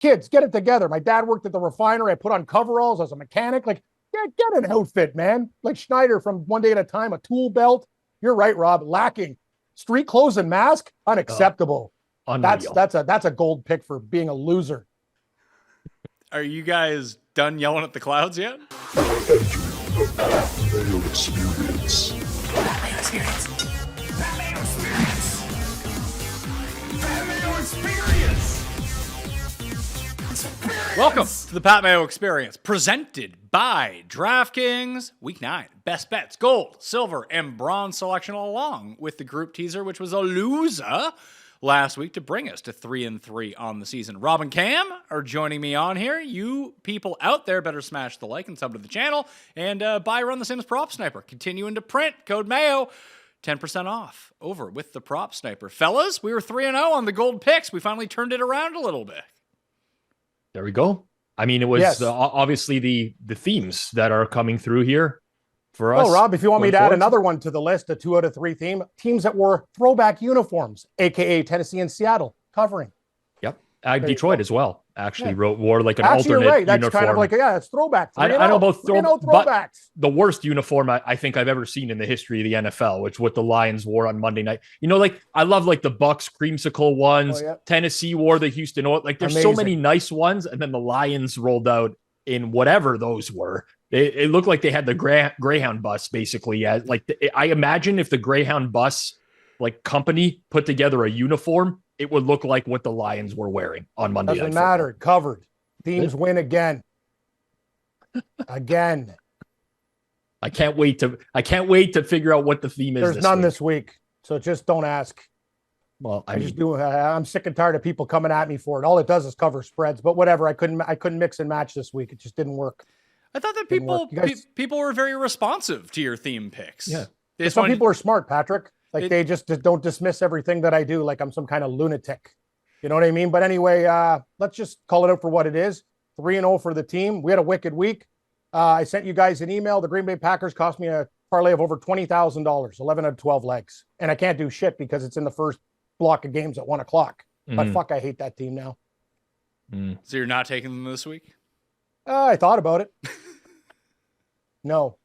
kids, get it together. My dad worked at the refinery. I put on coveralls as a mechanic. Like, get an outfit, man. Like Schneider from One Day at a Time, a tool belt. You're right, Rob. Lacking. Street clothes and mask, unacceptable. That's a gold pick for being a loser. Are you guys done yelling at the clouds yet? Mayo experience. Mayo experience. Mayo experience. Mayo experience. Welcome to the Pat Mayo Experience, presented by DraftKings. Week 9, best bets, gold, silver, and bronze selection, along with the group teaser, which was a loser last week to bring us to 3-3 on the season. Rob and Cam are joining me on here. You people out there better smash the like and sub to the channel and buy Run the Sims Prop Sniper. Continuing to print, code Mayo, 10% off over with the Prop Sniper. Fellas, we were 3-0 on the gold picks. We finally turned it around a little bit. There we go. I mean, it was obviously the themes that are coming through here for us. Oh, Rob, if you want me to add another one to the list, a 2 out of 3 teams that wore throwback uniforms, aka Tennessee and Seattle, covering. Yep. Detroit as well. Actually wore like an alternate you're right. That's uniform. kind of like, it's throwback. I know about throwbacks. But the worst uniform I think I've ever seen in the history of the NFL, which what the Lions wore on Monday night. You know, like I love like the Bucks creamsicle ones. Tennessee wore the Houston. Like there's so many nice ones. And then the Lions rolled out in whatever those were. It looked like they had the Greyhound bus basically. I imagine if the Greyhound bus like company put together a uniform, it would look like what the Lions were wearing on Monday night. Doesn't matter. Covered. Teams win again. Again. I can't wait to figure out what the theme is. There's none this week, so just don't ask. Well, I'm sick and tired of people coming at me for it. All it does is cover spreads, but whatever. I couldn't mix and match this week. It just didn't work. I thought that people were very responsive to your theme picks. Yeah. Some people are smart, Patrick. Like they just don't dismiss everything that I do like I'm some kind of lunatic. You know what I mean? But anyway, let's just call it out for what it is. 3-0 for the team. We had a wicked week. I sent you guys an email. The Green Bay Packers cost me a parlay of over $20,000, 11 out of 12 legs. And I can't do shit because it's in the first block of games at 1 o'clock. But fuck, I hate that team now. So you're not taking them this week? I thought about it. No.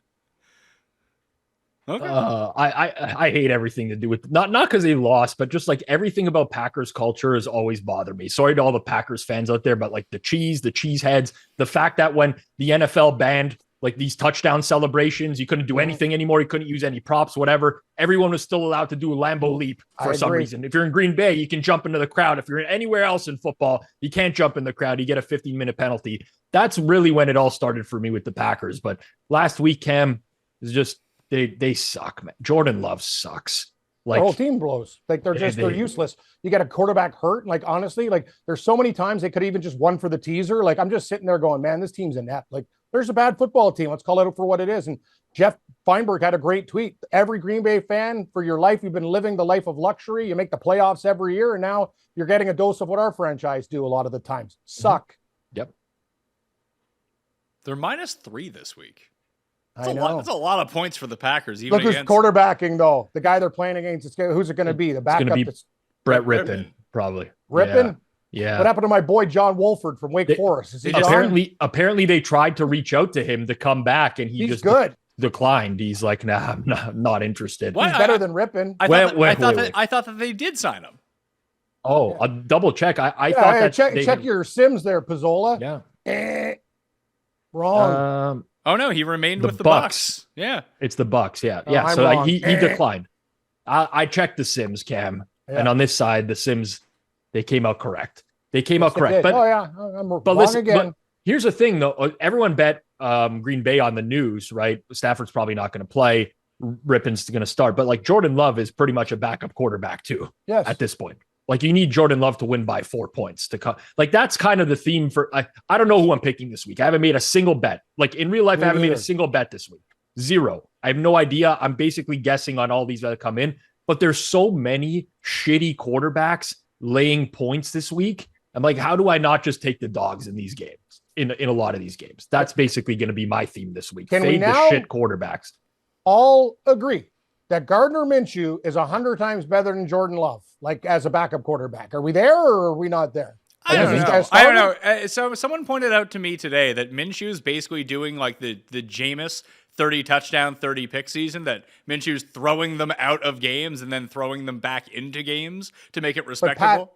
Okay. I hate everything to do with not because they lost, but just like everything about Packers culture has always bothered me. Sorry to all the Packers fans out there, but like the cheese heads, the fact that when the NFL banned like these touchdown celebrations, you couldn't do anything anymore. You couldn't use any props, whatever. Everyone was still allowed to do a Lambeau leap for some reason. If you're in Green Bay, you can jump into the crowd. If you're anywhere else in football, you can't jump in the crowd. You get a 15-minute penalty. That's really when it all started for me with the Packers. But last week, Cam, is just they suck, man. Jordan Love sucks. Like the whole team blows. Like they're useless. You get a quarterback hurt. Like honestly, like there's so many times they could even just won for the teaser. Like I'm just sitting there going, man, this team's inept. Like there's a bad football team. Let's call it for what it is. And Jeff Feinberg had a great tweet. Every Green Bay fan, for your life, you've been living the life of luxury. You make the playoffs every year, and now you're getting a dose of what our franchise do a lot of the times. Suck. Yep. They're -3 this week. I know. That's a lot of points for the Packers. Even Look who's quarterbacking, though. The guy they're playing against, who's it going to be? The backup? It's going to be Brett Rippon, probably. Rippon? Yeah. What happened to my boy John Wolford from Wake Forest? Is he apparently they tried to reach out to him to come back, and he's just declined. He's like, nah, I'm not interested. He's better than Rippon. I thought that they did sign him. Oh, I'll double check. I thought that check your Sims there, Pizzola. Yeah. Wrong. Oh no, he remained with the Bucks. Yeah, it's the Bucks. Yeah, I'm so wrong. He declined. I checked the Sims, Cam, and on this side, the Sims they came out correct. But I'm wrong again. But here's the thing, though. Everyone bet Green Bay on the news, right? Stafford's probably not going to play. Rippon's going to start, but like Jordan Love is pretty much a backup quarterback too. Yes. At this point. Like you need Jordan Love to win by 4 points to cut. Like that's kind of the theme for. I don't know who I'm picking this week. I haven't made a single bet. Like in real life, I haven't made a single bet this week. Zero. I have no idea. I'm basically guessing on all these that come in. But there's so many shitty quarterbacks laying points this week. I'm like, how do I not just take the dogs in these games? In a lot of these games, that's basically going to be my theme this week. Can we now the shit quarterbacks? All agree that Gardner Minshew is 100 times better than Jordan Love, like as a backup quarterback. Are we there or are we not there? I don't these know. guys I don't started? know. So someone pointed out to me today that Minshew's basically doing like the Jameis 30 touchdown, 30 pick season, that Minshew's throwing them out of games and then throwing them back into games to make it respectable.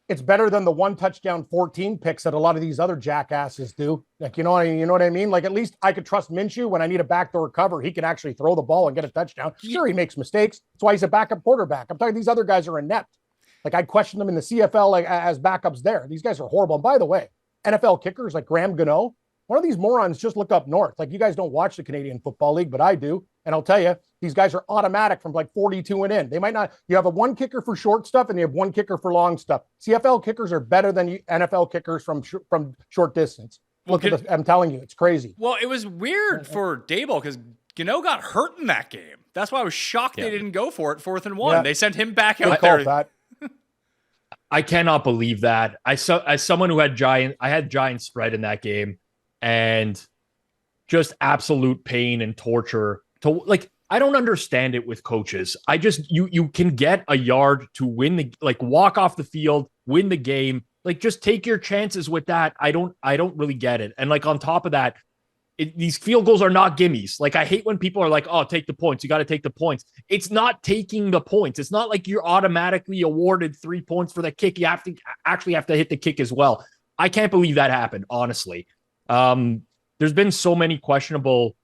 It's better than the 1 touchdown, 14 picks that a lot of these other jackasses do. Like, you know what I mean? Like, at least I could trust Minshew when I need a backdoor cover. He can actually throw the ball and get a touchdown. Sure, he makes mistakes. That's why he's a backup quarterback. I'm talking these other guys are inept. Like, I'd question them in the CFL like as backups there. These guys are horrible. And by the way, NFL kickers like Graham Gano, one of these morons just look up north. Like, you guys don't watch the Canadian Football League, but I do. And I'll tell you, these guys are automatic from like 42 and in. They might not, you have a 1 kicker for short stuff and you have 1 kicker for long stuff. CFL kickers are better than NFL kickers from short distance. Look at this. I'm telling you, it's crazy. Well, it was weird for Dable because Gano got hurt in that game. That's why I was shocked they didn't go for it 4th and 1. Yeah. They sent him back out Good call, there. Pat. I cannot believe that. As someone who had I had Giants spread in that game, and just absolute pain and torture to like. I don't understand it with coaches. I just you can get a yard to win the walk off the field, win the game. Like, just take your chances with that. I don't really get it. And like on top of that, these field goals are not gimmies. Like, I hate when people are like, "Oh, take the points. You got to take the points." It's not taking the points. It's not like you're automatically awarded 3 points for the kick. You actually have to hit the kick as well. I can't believe that happened, honestly. There's been so many questionable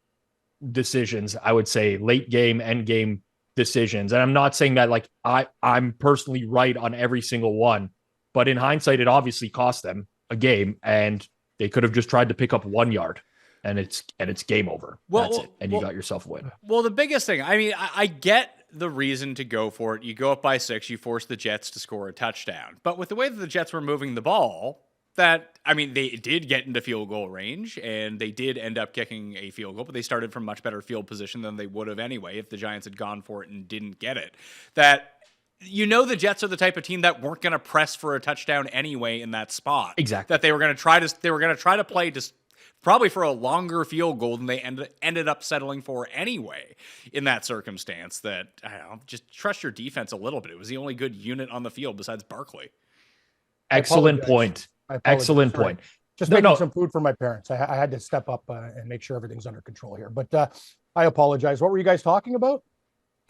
decisions, I would say, late game, end game decisions. And I'm not saying that like I'm personally right on every single one, but in hindsight, it obviously cost them a game, and they could have just tried to pick up 1 yard. And it's game over. That's it. And you got yourself a win. Well, the biggest thing, I mean, I get the reason to go for it. You go up by 6, you force the Jets to score a touchdown. But with the way that the Jets were moving the ball, they did get into field goal range, and they did end up kicking a field goal, but they started from much better field position than they would have anyway if the Giants had gone for it and didn't get it. The Jets are the type of team that weren't going to press for a touchdown anyway in that spot. Exactly. That they were going to try to play just probably for a longer field goal than they ended up settling for anyway in that circumstance. That, I don't know, just trust your defense a little bit. It was the only good unit on the field besides Barkley. Excellent point. Excellent point. Just making some food for my parents. I had to step up and make sure everything's under control here. But I apologize. What were you guys talking about?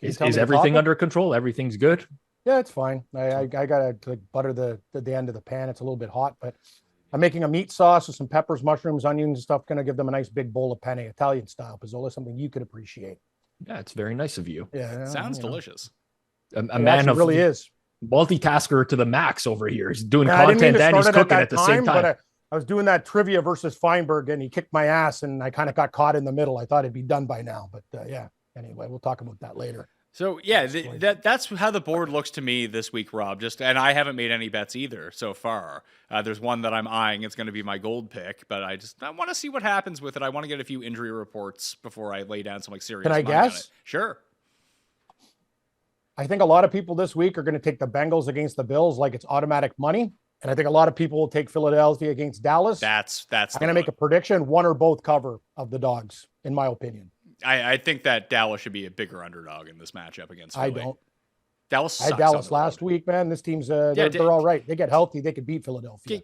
Is everything under control? Everything's good? Yeah, it's fine. I got to butter the end of the pan. It's a little bit hot, but I'm making a meat sauce with some peppers, mushrooms, onions, and stuff. Going to give them a nice big bowl of penne, Italian style Pizzola, something you could appreciate. Yeah, it's very nice of you. Yeah, sounds delicious. A man of really is multitasker to the max over here. He's doing content and he's cooking at the same time. But I was doing that trivia versus Feinberg, and he kicked my ass, and I kind of got caught in the middle. I thought it'd be done by now, but yeah. Anyway, we'll talk about that later. So yeah, that's how the board looks to me this week, Rob. And I haven't made any bets either so far. There's one that I'm eyeing. It's going to be my gold pick, but I want to see what happens with it. I want to get a few injury reports before I lay down some serious. Can I money on guess? it. Sure. I think a lot of people this week are going to take the Bengals against the Bills like it's automatic money, and I think a lot of people will take Philadelphia against Dallas. That's. I'm going to make a prediction: one or both cover of the dogs, in my opinion. I think that Dallas should be a bigger underdog in this matchup against Philly. I don't. Dallas. I had Dallas last week, man. This team's they're all right. They get healthy. They could beat Philadelphia.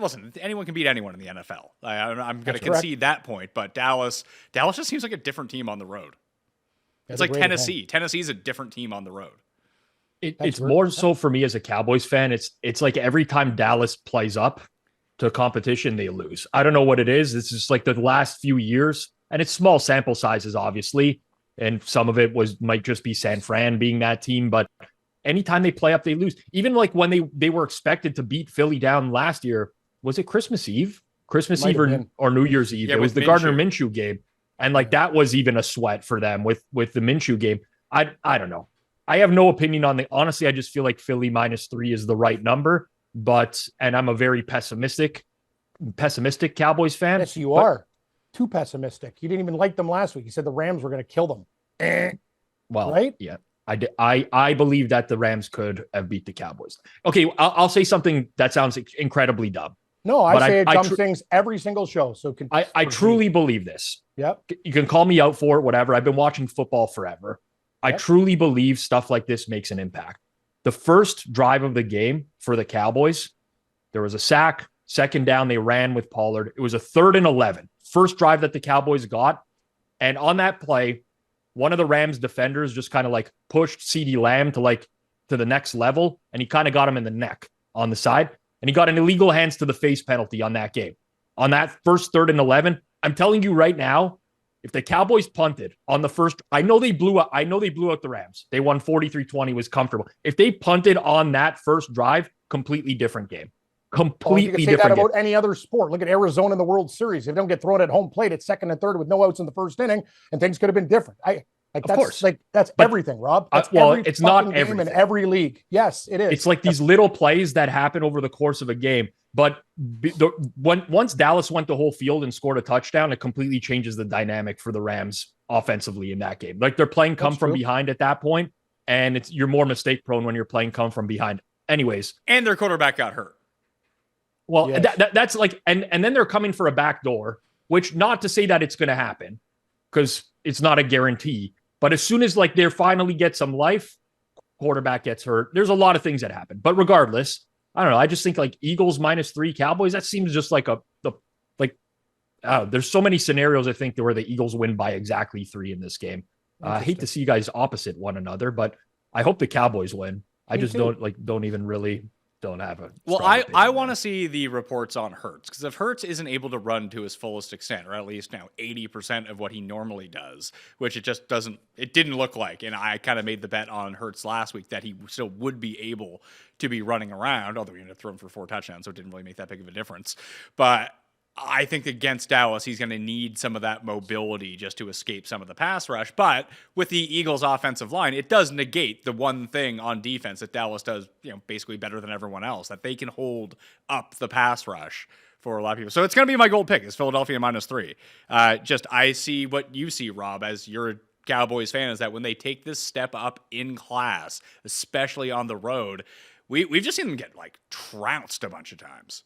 Listen, anyone can beat anyone in the NFL. I'm going to concede that point, but Dallas just seems like a different team on the road. It's like Tennessee. Tennessee's a different team on the road. It's more so for me as a Cowboys fan. It's like every time Dallas plays up to competition, they lose. I don't know what it is. It's just like the last few years, and it's small sample sizes, obviously. And some of it might just be San Fran being that team, but anytime they play up, they lose. Even like when they were expected to beat Philly down last year, was it Christmas Eve? Christmas Eve or New Year's Eve? Yeah, it was the Gardner Minshew game. And like that was even a sweat for them with the Minshew game. I don't know. I have no opinion on honestly, I just feel like Philly -3 is the right number, and I'm a very pessimistic Cowboys fan. Yes, you are. Too pessimistic. You didn't even like them last week. You said the Rams were going to kill them. Well, right? Yeah, I believe that the Rams could have beat the Cowboys. Okay, I'll say something that sounds incredibly dumb. No, I say dumb things every single show. So I truly believe this. Yep. You can call me out for it, whatever. I've been watching football forever. I truly believe stuff like this makes an impact. The first drive of the game for the Cowboys, There was a sack. Second down, they ran with Pollard. It was a 3rd and 11. First drive that the Cowboys got. And on that play, one of the Rams defenders just kind of like pushed CeeDee Lamb to the next level. And he kind of got him in the neck on the side. And he got an illegal hands to the face penalty on that game. On that first 3rd and 11, I'm telling you right now, if the Cowboys punted on the first, I know they blew out the Rams. They won 43-20, was comfortable. If they punted on that first drive, completely different game. Completely you can say different that game. about any other sport. Look at Arizona in the World Series. If they don't get thrown at home plate, it's 2nd and 3rd with no outs in the first inning, and things could have been different. That's everything, Rob. That's it's not game everything in every league. Yes, it is. It's like these little plays that happen over the course of a game. But once Dallas went the whole field and scored a touchdown, it completely changes the dynamic for the Rams offensively in that game. Like they're playing come from behind at that point, and you're more mistake prone when you're playing come from behind. Anyways, and their quarterback got hurt. Well, yes. That's like, and then they're coming for a backdoor, which not to say that it's going to happen because it's not a guarantee. But as soon as like they finally get some life, quarterback gets hurt. There's a lot of things that happen. But regardless, I don't know. I just think like Eagles -3 Cowboys. That seems just like there's so many scenarios I think where the Eagles win by exactly 3 in this game. I hate to see you guys opposite one another, but I hope the Cowboys win. I just don't have a. Well, I want to see the reports on Hurts, because if Hurts isn't able to run to his fullest extent, or at least now 80% of what he normally does, which it didn't look like, and I kind of made the bet on Hurts last week that he still would be able to be running around, although he ended up throwing for 4 touchdowns, so it didn't really make that big of a difference. But I think against Dallas, he's going to need some of that mobility just to escape some of the pass rush. But with the Eagles' offensive line, it does negate the one thing on defense that Dallas does, basically better than everyone else, that they can hold up the pass rush for a lot of people. So it's going to be my gold pick is Philadelphia -3. I see what you see, Rob, as you're a Cowboys fan, is that when they take this step up in class, especially on the road, we've just seen them get like trounced a bunch of times.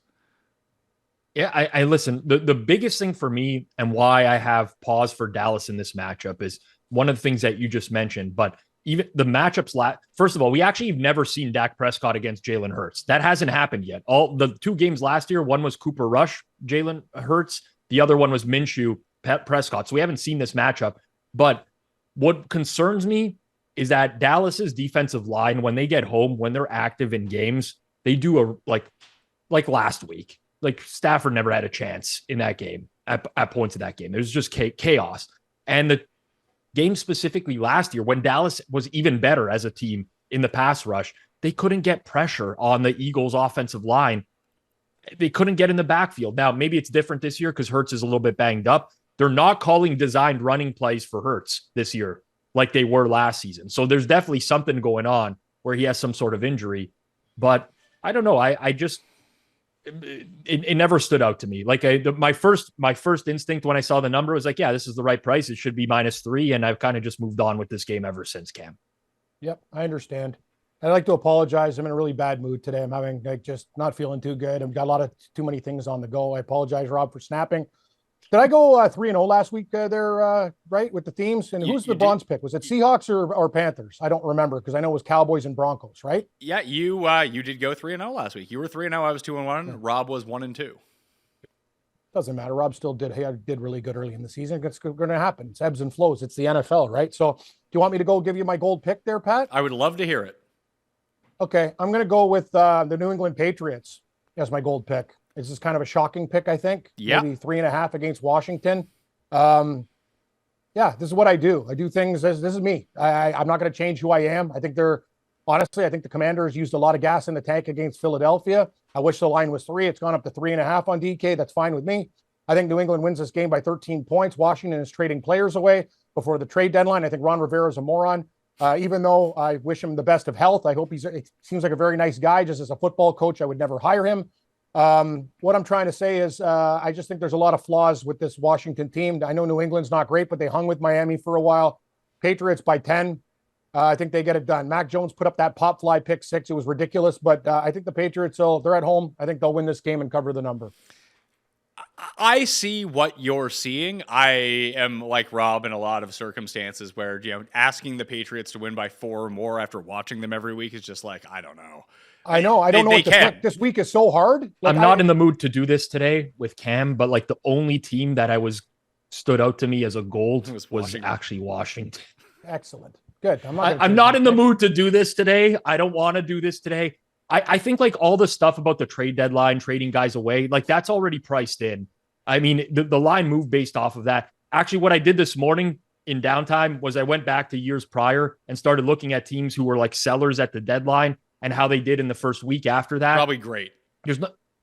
Yeah, I listen. The biggest thing for me and why I have pause for Dallas in this matchup is one of the things that you just mentioned. But even the matchups, first of all, we actually have never seen Dak Prescott against Jalen Hurts. That hasn't happened yet. All the 2 games last year, one was Cooper Rush, Jalen Hurts. The other one was Minshew, Prescott. So we haven't seen this matchup. But what concerns me is that Dallas's defensive line, when they get home, when they're active in games, they do like last week. Like Stafford never had a chance in that game at points of that game. It was just chaos. And the game specifically last year, when Dallas was even better as a team in the pass rush, they couldn't get pressure on the Eagles offensive line. They couldn't get in the backfield. Now, maybe it's different this year because Hurts is a little bit banged up. They're not calling designed running plays for Hurts this year like they were last season. So there's definitely something going on where he has some sort of injury. But I don't know. I just... It never stood out to me. Like my first instinct when I saw the number was like, yeah, this is the right price. It should be -3. And I've kind of just moved on with this game ever since, Cam. Yep. I understand. I'd like to apologize. I'm in a really bad mood today. I'm having just not feeling too good. I've got too many things on the go. I apologize, Rob, for snapping. Did I go 3-0 last week right, with the themes? And who's the bronze pick? Was it Seahawks or Panthers? I don't remember because I know it was Cowboys and Broncos, right? Yeah, you did go 3-0 last week. You were 3-0. I was 2-1. Yeah. Rob was 1-2. Doesn't matter. Rob still did really good early in the season. It's going to happen. It's ebbs and flows. It's the NFL, right? So do you want me to go give you my gold pick there, Pat? I would love to hear it. Okay. I'm going to go with the New England Patriots as my gold pick. This is kind of a shocking pick, I think. Yeah. Maybe 3.5 against Washington. This is what I do. I do things. This is me. I'm not going to change who I am. I think the Commanders used a lot of gas in the tank against Philadelphia. I wish the line was 3. It's gone up to 3.5 on DK. That's fine with me. I think New England wins this game by 13 points. Washington is trading players away before the trade deadline. I think Ron Rivera is a moron. Even though I wish him the best of health, I hope it seems like a very nice guy. Just as a football coach, I would never hire him. What I'm trying to say is I just think there's a lot of flaws with this Washington team. I know New England's not great, but they hung with Miami for a while. Patriots by 10. I think they get it done. Mac Jones put up that pop fly pick 6. It was ridiculous, but I think the Patriots, they're at home. I think they'll win this game and cover the number. I see what you're seeing. I am like Rob in a lot of circumstances where, asking the Patriots to win by 4 or more after watching them every week is just like, I don't know. I know. I don't know They what can. this week is so hard. Like, I'm not in the mood to do this today with Cam, but like the only team that stood out to me as a gold was actually Washington. Excellent. Good. I'm not in the mood to do this today. I don't want to do this today. I think like all the stuff about the trade deadline, trading guys away, like that's already priced in. I mean, the line moved based off of that. Actually, what I did this morning in downtime was I went back to years prior and started looking at teams who were like sellers at the deadline and how they did in the first week after that. Probably great.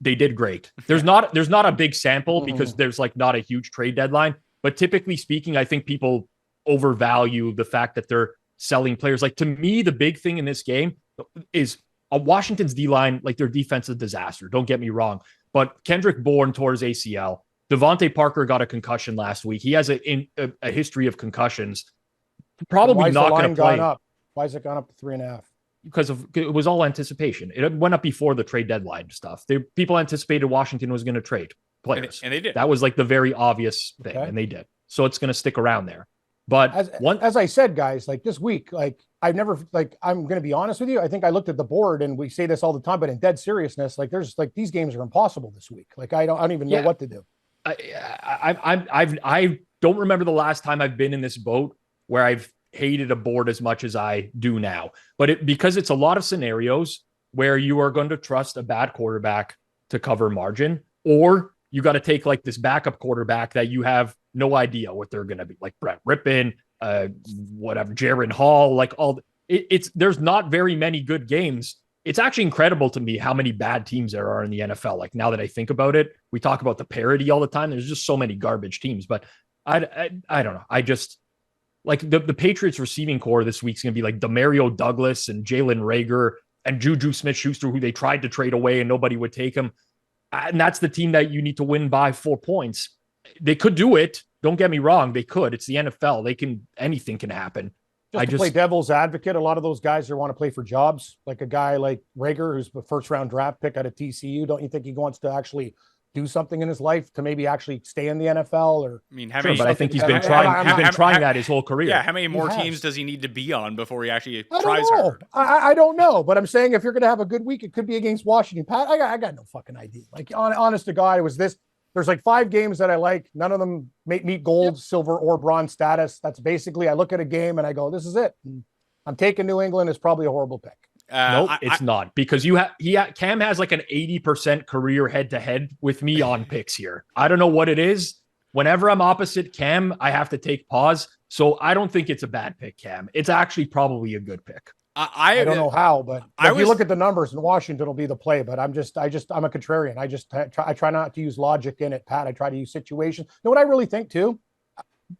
They did great. There's not a big sample because there's like not a huge trade deadline, but typically speaking, I think people overvalue the fact that they're selling players. Like to me, the big thing in this game is Washington's D-line, like their defense is a disaster. Don't get me wrong, but Kendrick Bourne tore his ACL. Devontae Parker got a concussion last week. He has a history of concussions. Probably not going to play. Why has it gone up to 3.5? Because it was all anticipation. It went up before the trade deadline stuff. People anticipated Washington was going to trade players. And they did. That was like the very obvious thing, and they did. So it's going to stick around there. But as I said, guys, like this week, like I'm going to be honest with you. I think I looked at the board, and we say this all the time, but in dead seriousness, like there's like these games are impossible this week. Like I don't even know what to do. I don't remember the last time I've been in this boat where I've hated a board as much as I do now, but because it's a lot of scenarios where you are going to trust a bad quarterback to cover margin, or you got to take like this backup quarterback that you have no idea what they're going to be, like Brett Rippon, whatever, Jaron Hall, like there's not very many good games. It's actually incredible to me how many bad teams there are in the NFL. Like now that I think about it, we talk about the parity all the time. There's just so many garbage teams, but I don't know. I just like the Patriots receiving core this week's going to be like Demario Douglas and Jalen Reagor and Juju Smith-Schuster, who they tried to trade away and nobody would take him. And that's the team that you need to win by 4 points. They could do it. Don't get me wrong. They could. It's the NFL. Anything can happen. Just to play devil's advocate, a lot of those guys that want to play for jobs, like a guy like Reagor, who's the first round draft pick out of TCU. Don't you think he wants to actually do something in his life to maybe actually stay in the NFL? Or I mean, but I think he's been trying. He's been trying that his whole career. Yeah, how many more teams does he need to be on before he actually tries hard? I don't know, but I'm saying if you're going to have a good week, it could be against Washington. Pat, I got no fucking idea. Like honest to God, it was this. There's like 5 games that I like. None of them meet gold, silver, or bronze status. That's basically I look at a game and I go, this is it. And I'm taking New England. Is probably a horrible pick. Nope, it's not, because Cam has like an 80% career head-to-head with me on picks here. I don't know what it is. Whenever I'm opposite Cam, I have to take pause. So I don't think it's a bad pick, Cam. It's actually probably a good pick. I don't know how, but if you look at the numbers, and Washington will be the play. But I'm a contrarian. I try not to use logic in it, Pat. I try to use situation. You know what I really think too,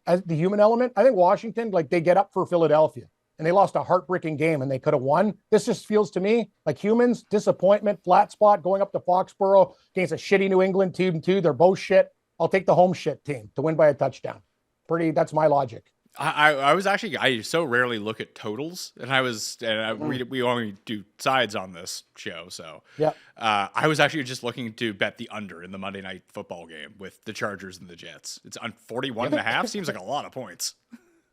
as the human element. I think Washington, like they get up for Philadelphia, and they lost a heartbreaking game, and they could have won. This just feels to me like humans, disappointment, flat spot, going up to Foxborough against a shitty New England team too. They're both shit. I'll take the home shit team to win by a touchdown. That's my logic. I so rarely look at totals, and we only do sides on this show. So yeah, I was actually just looking to bet the under in the Monday Night Football game with the Chargers and the Jets. It's on 41.5. Seems like a lot of points.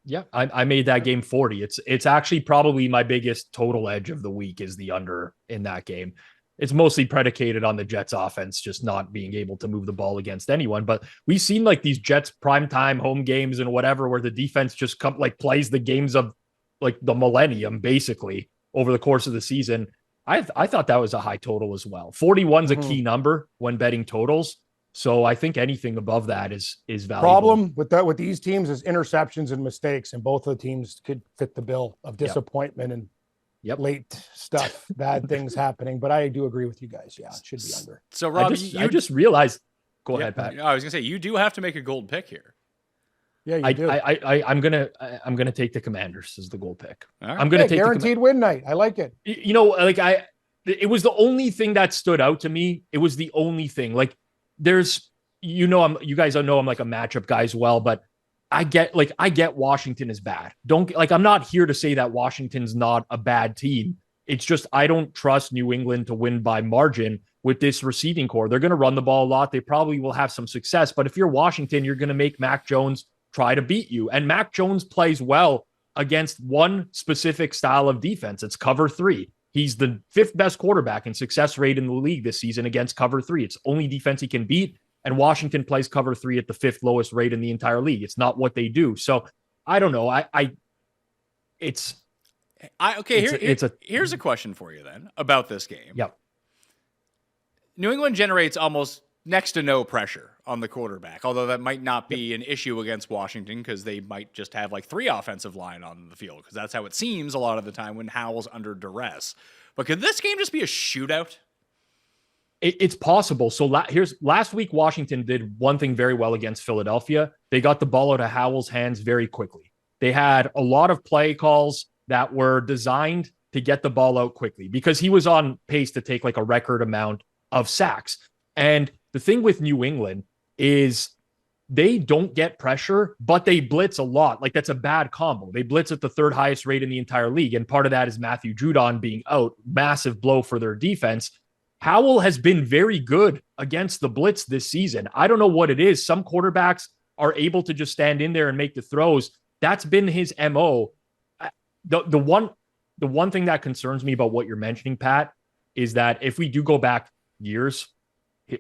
Yeah, I made that game 40. It's actually probably my biggest total edge of the week is the under in that game. It's mostly predicated on the Jets offense just not being able to move the ball against anyone. But we've seen like these Jets primetime home games and whatever, where the defense just plays the games of like the millennium, basically, over the course of the season. I thought that was a high total as well. 41's a key number when betting totals. So I think anything above that is valuable. Problem with these teams is interceptions and mistakes, and both of the teams could fit the bill of disappointment and late stuff, bad things happening. But I do agree with you guys. Yeah, it should be under. So Rob, I just realized. Go ahead, Pat. I was gonna say you do have to make a gold pick here. Yeah, you do. I'm gonna take the Commanders as the gold pick. Right. I'm gonna take guaranteed win night. I like it. You know, it was the only thing that stood out to me. It was the only thing. Like, there's, you guys know I'm like a matchup guy as well, but I get Washington is bad. I'm not here to say that Washington's not a bad team. It's just I don't trust New England to win by margin with this receiving core. They're going to run the ball a lot. They probably will have some success, but if you're Washington, you're going to make Mac Jones try to beat you. And Mac Jones plays well against one specific style of defense. It's cover 3. He's the 5th best quarterback in success rate in the league this season against cover 3. It's the only defense he can beat. And Washington plays cover 3 at the 5th lowest rate in the entire league. It's not what they do. So I don't know. Here's a question for you then about this game. Yep. New England generates almost next to no pressure on the quarterback, although that might not be an issue against Washington because they might just have like 3 offensive line on the field because that's how it seems a lot of the time when Howell's under duress. But could this game just be a shootout? It's possible. So last week, Washington did one thing very well against Philadelphia. They got the ball out of Howell's hands very quickly. They had a lot of play calls that were designed to get the ball out quickly because he was on pace to take like a record amount of sacks. And the thing with New England is they don't get pressure, but they blitz a lot. Like that's a bad combo. They blitz at the 3rd highest rate in the entire league. And part of that is Matthew Judon being out. Massive blow for their defense. Howell has been very good against the blitz this season. I don't know what it is. Some quarterbacks are able to just stand in there and make the throws. That's been his MO. The one thing that concerns me about what you're mentioning, Pat, is that if we do go back years,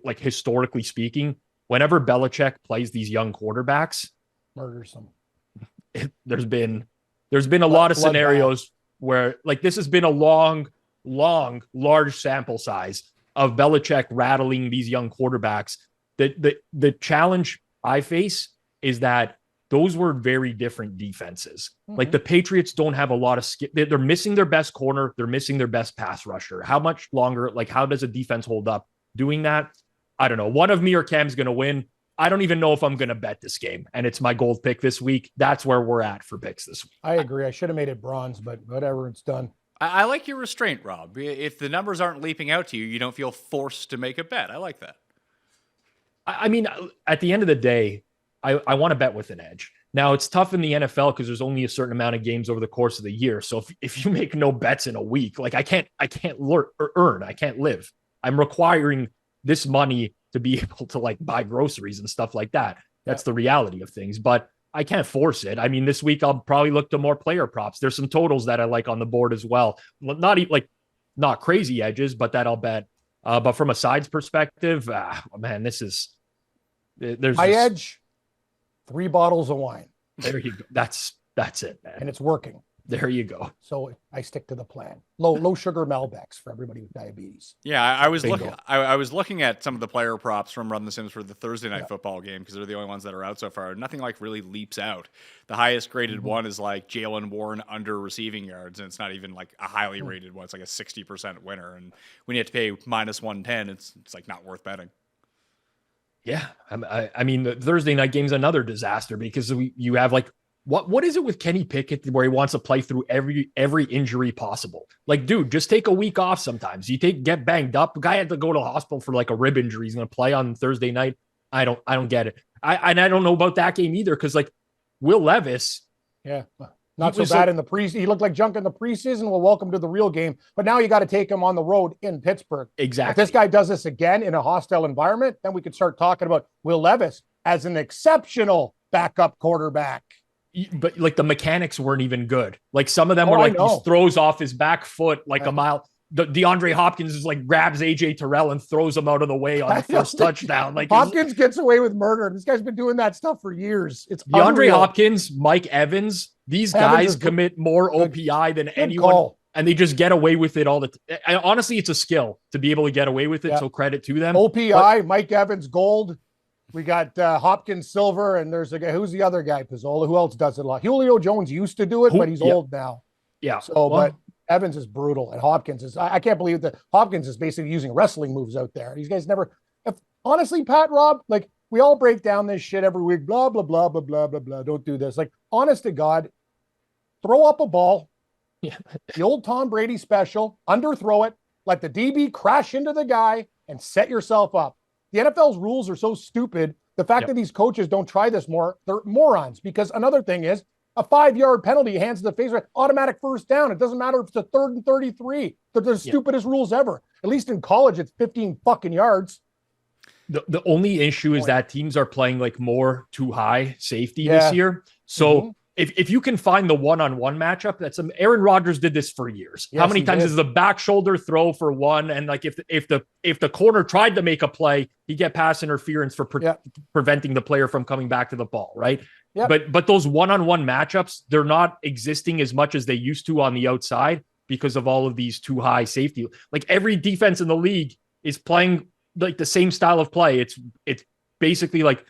like historically speaking, whenever Belichick plays these young quarterbacks, murders them. There's been a lot of scenarios where like this has been a long, large sample size of Belichick rattling these young quarterbacks. The challenge I face is that those were very different defenses. Mm-hmm. Like the Patriots don't have a lot of skill. They're missing their best corner. They're missing their best pass rusher. How much longer, like how does a defense hold up doing that? I don't know. One of me or Cam's going to win. I don't even know if I'm going to bet this game. And it's my gold pick this week. That's where we're at for picks this week. I agree. I should have made it bronze, but whatever, it's done. I like your restraint, Rob. If the numbers aren't leaping out to you, you don't feel forced to make a bet. I like that. I mean, at the end of the day, I want to bet with an edge. Now, it's tough in the NFL because there's only a certain amount of games over the course of the year. So if you make no bets in a week, like I can't earn, I can't live. I'm requiring this money to be able to like buy groceries and stuff like that. That's the reality of things, but I can't force it. I mean, this week I'll probably look to more player props. There's some totals that I like on the board as well. Not crazy edges, but that I'll bet. But from a sides perspective, man, there's my edge. 3 bottles of wine. There you go. That's it, man. And it's working. There you go. So I stick to the plan. Low sugar Malbecs for everybody with diabetes. Yeah, I was looking at some of the player props from Run the Sims for the Thursday night football game because they're the only ones that are out so far. Nothing like really leaps out. The highest graded one is like Jalen Warren under receiving yards, and it's not even like a highly rated one. It's like a 60% winner, and when you have to pay -110, it's like not worth betting. Yeah, I mean, the Thursday night game's another disaster because you have like what is it with Kenny Pickett where he wants to play through every injury possible? Like, dude, just take a week off sometimes. Get banged up. The guy had to go to the hospital for like a rib injury. He's going to play on Thursday night. I don't get it. I don't know about that game either because like Will Levis. Yeah. Not so bad in the preseason. He looked like junk in the preseason. Well, welcome to the real game. But now you got to take him on the road in Pittsburgh. Exactly. If this guy does this again in a hostile environment, then we could start talking about Will Levis as an exceptional backup quarterback. But like the mechanics weren't even good. Like some of them were like he throws off his back foot like a mile. DeAndre Hopkins is like grabs AJ Terrell and throws him out of the way on the first touchdown. Like Hopkins gets away with murder. This guy's been doing that stuff for years. It's DeAndre unreal. Hopkins, Mike Evans. These guys commit more OPI than anyone, and they just get away with it all the time. Honestly, it's a skill to be able to get away with it. So credit to them. OPI, Mike Evans, gold. We got Hopkins, silver, and there's a guy. Who's the other guy? Pizzola. Who else does it a lot? Julio Jones used to do it, but he's old now. Yeah. So, but Evans is brutal, and Hopkins is. I can't believe that Hopkins is basically using wrestling moves out there. These guys never. Honestly, Pat, Rob, like we all break down this shit every week. Blah blah blah blah blah blah blah. Don't do this. Like, honest to God, throw up a ball. Yeah. The old Tom Brady special. Underthrow it. Let the DB crash into the guy and set yourself up. The NFL's rules are so stupid. The fact that these coaches don't try this more, they're morons. Because another thing is a 5-yard penalty, hands to the face, automatic first down. It doesn't matter if it's a 3rd and 33. They're the stupidest rules ever. At least in college, it's 15 fucking yards. The only issue is that teams are playing like more too high safety this year. So if you can find the one-on-one matchup, Aaron Rodgers did this for years. Yes, How many he times did. is the back shoulder throw for one? And like if the corner tried to make a play, he'd get pass interference for preventing the player from coming back to the ball, right? Yep. But those one-on-one matchups, they're not existing as much as they used to on the outside because of all of these too high safety. Like every defense in the league is playing like the same style of play. It's basically like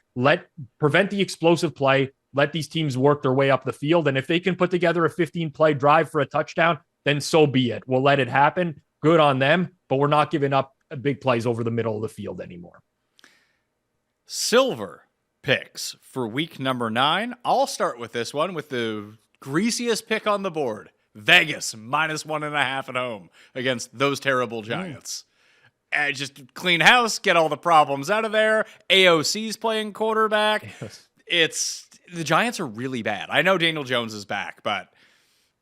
prevent the explosive play, let these teams work their way up the field. And if they can put together a 15-play drive for a touchdown, then so be it. We'll let it happen. Good on them, but we're not giving up big plays over the middle of the field anymore. Silver picks for week number 9. I'll start with this one with the greasiest pick on the board. Vegas -1.5 at home against those terrible Giants. Just clean house, get all the problems out of there. AOC's playing quarterback. Yes. The Giants are really bad. I know Daniel Jones is back, but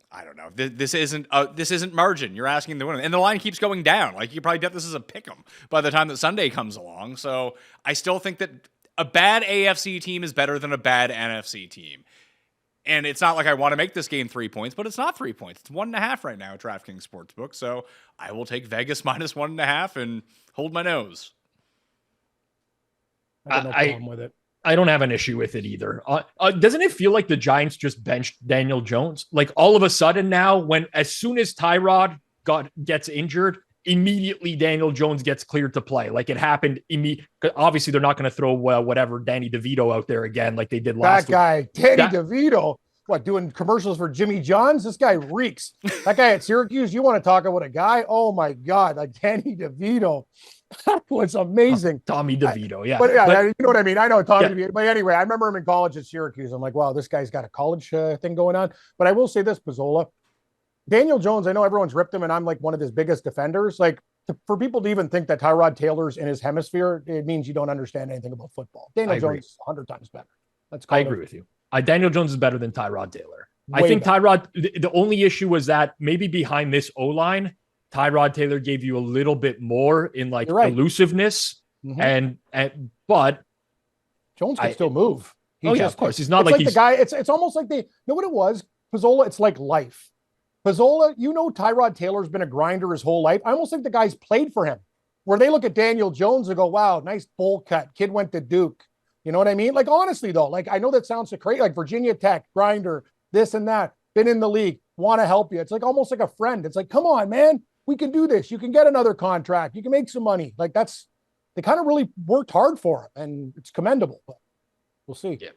I don't know. This isn't margin. You're asking the winner, and the line keeps going down. Like you probably bet this is a pick'em by the time that Sunday comes along. So I still think that a bad AFC team is better than a bad NFC team. And it's not like I want to make this game 3 points, but it's not 3 points. It's 1.5 right now at DraftKings Sportsbook. So I will take Vegas -1.5 and hold my nose. I have no problem with it. I don't have an issue with it either. Doesn't it feel like the Giants just benched Daniel Jones? Like all of a sudden now, as soon as Tyrod gets injured, immediately Daniel Jones gets cleared to play. Like it happened immediately. Obviously, they're not going to throw whatever Danny DeVito out there again like they did last week. Danny DeVito, doing commercials for Jimmy John's? This guy reeks. That guy at Syracuse, you want to talk about a guy? Oh my God, like Danny DeVito. That was amazing. Tommy DeVito, yeah. But you know what I mean? I know Tommy DeVito. But anyway, I remember him in college at Syracuse. I'm like, wow, this guy's got a college thing going on. But I will say this, Pizzola. Daniel Jones, I know everyone's ripped him, and I'm like one of his biggest defenders. Like, for people to even think that Tyrod Taylor's in his hemisphere, it means you don't understand anything about football. Daniel Jones is 100 times better. I agree with you. Daniel Jones is better than Tyrod Taylor. I think Tyrod, the only issue was that maybe behind this O-line, Tyrod Taylor gave you a little bit more in like elusiveness, but Jones can still move. Of course, he's not like the guy. It's almost like you know what it was, Pizzola. It's like life. Pizzola, Tyrod Taylor's been a grinder his whole life. I almost think the guy's played for him, where they look at Daniel Jones and go, "Wow, nice bowl cut. Kid went to Duke." You know what I mean? Like honestly though, like I know that sounds so crazy. Like Virginia Tech grinder, this and that. Been in the league, want to help you. It's like almost like a friend. It's like, come on, man. We can do this. You can get another contract. You can make some money. Like they kind of really worked hard for him, and it's commendable. But we'll see. Yeah.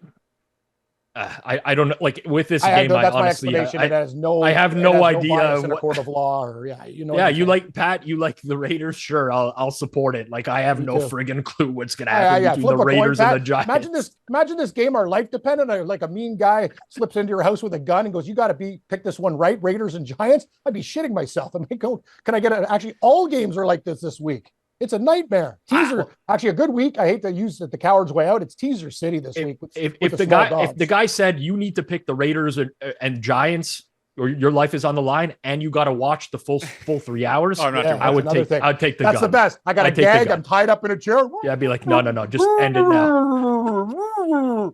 I don't know. Like with this game, that's honestly, my explanation. I have no idea in a court of law, or you like Pat. You like the Raiders? Sure, I'll support it. Like I have no friggin' clue what's gonna happen between the Raiders and the Giants. Imagine this game. Our life dependent on like a mean guy slips into your house with a gun and goes, "You got to pick this one right, Raiders and Giants." I'd be shitting myself. I mean, can I get it? Actually, all games are like this week. It's a nightmare. Teaser, actually a good week. I hate to use the coward's way out. It's teaser city this week. If the guy said you need to pick the Raiders and Giants, or your life is on the line, and you got to watch the full 3 hours, I'd take the That's gun. The best. I got a gag. I'm tied up in a chair. Yeah, I'd be like, no, just end it now.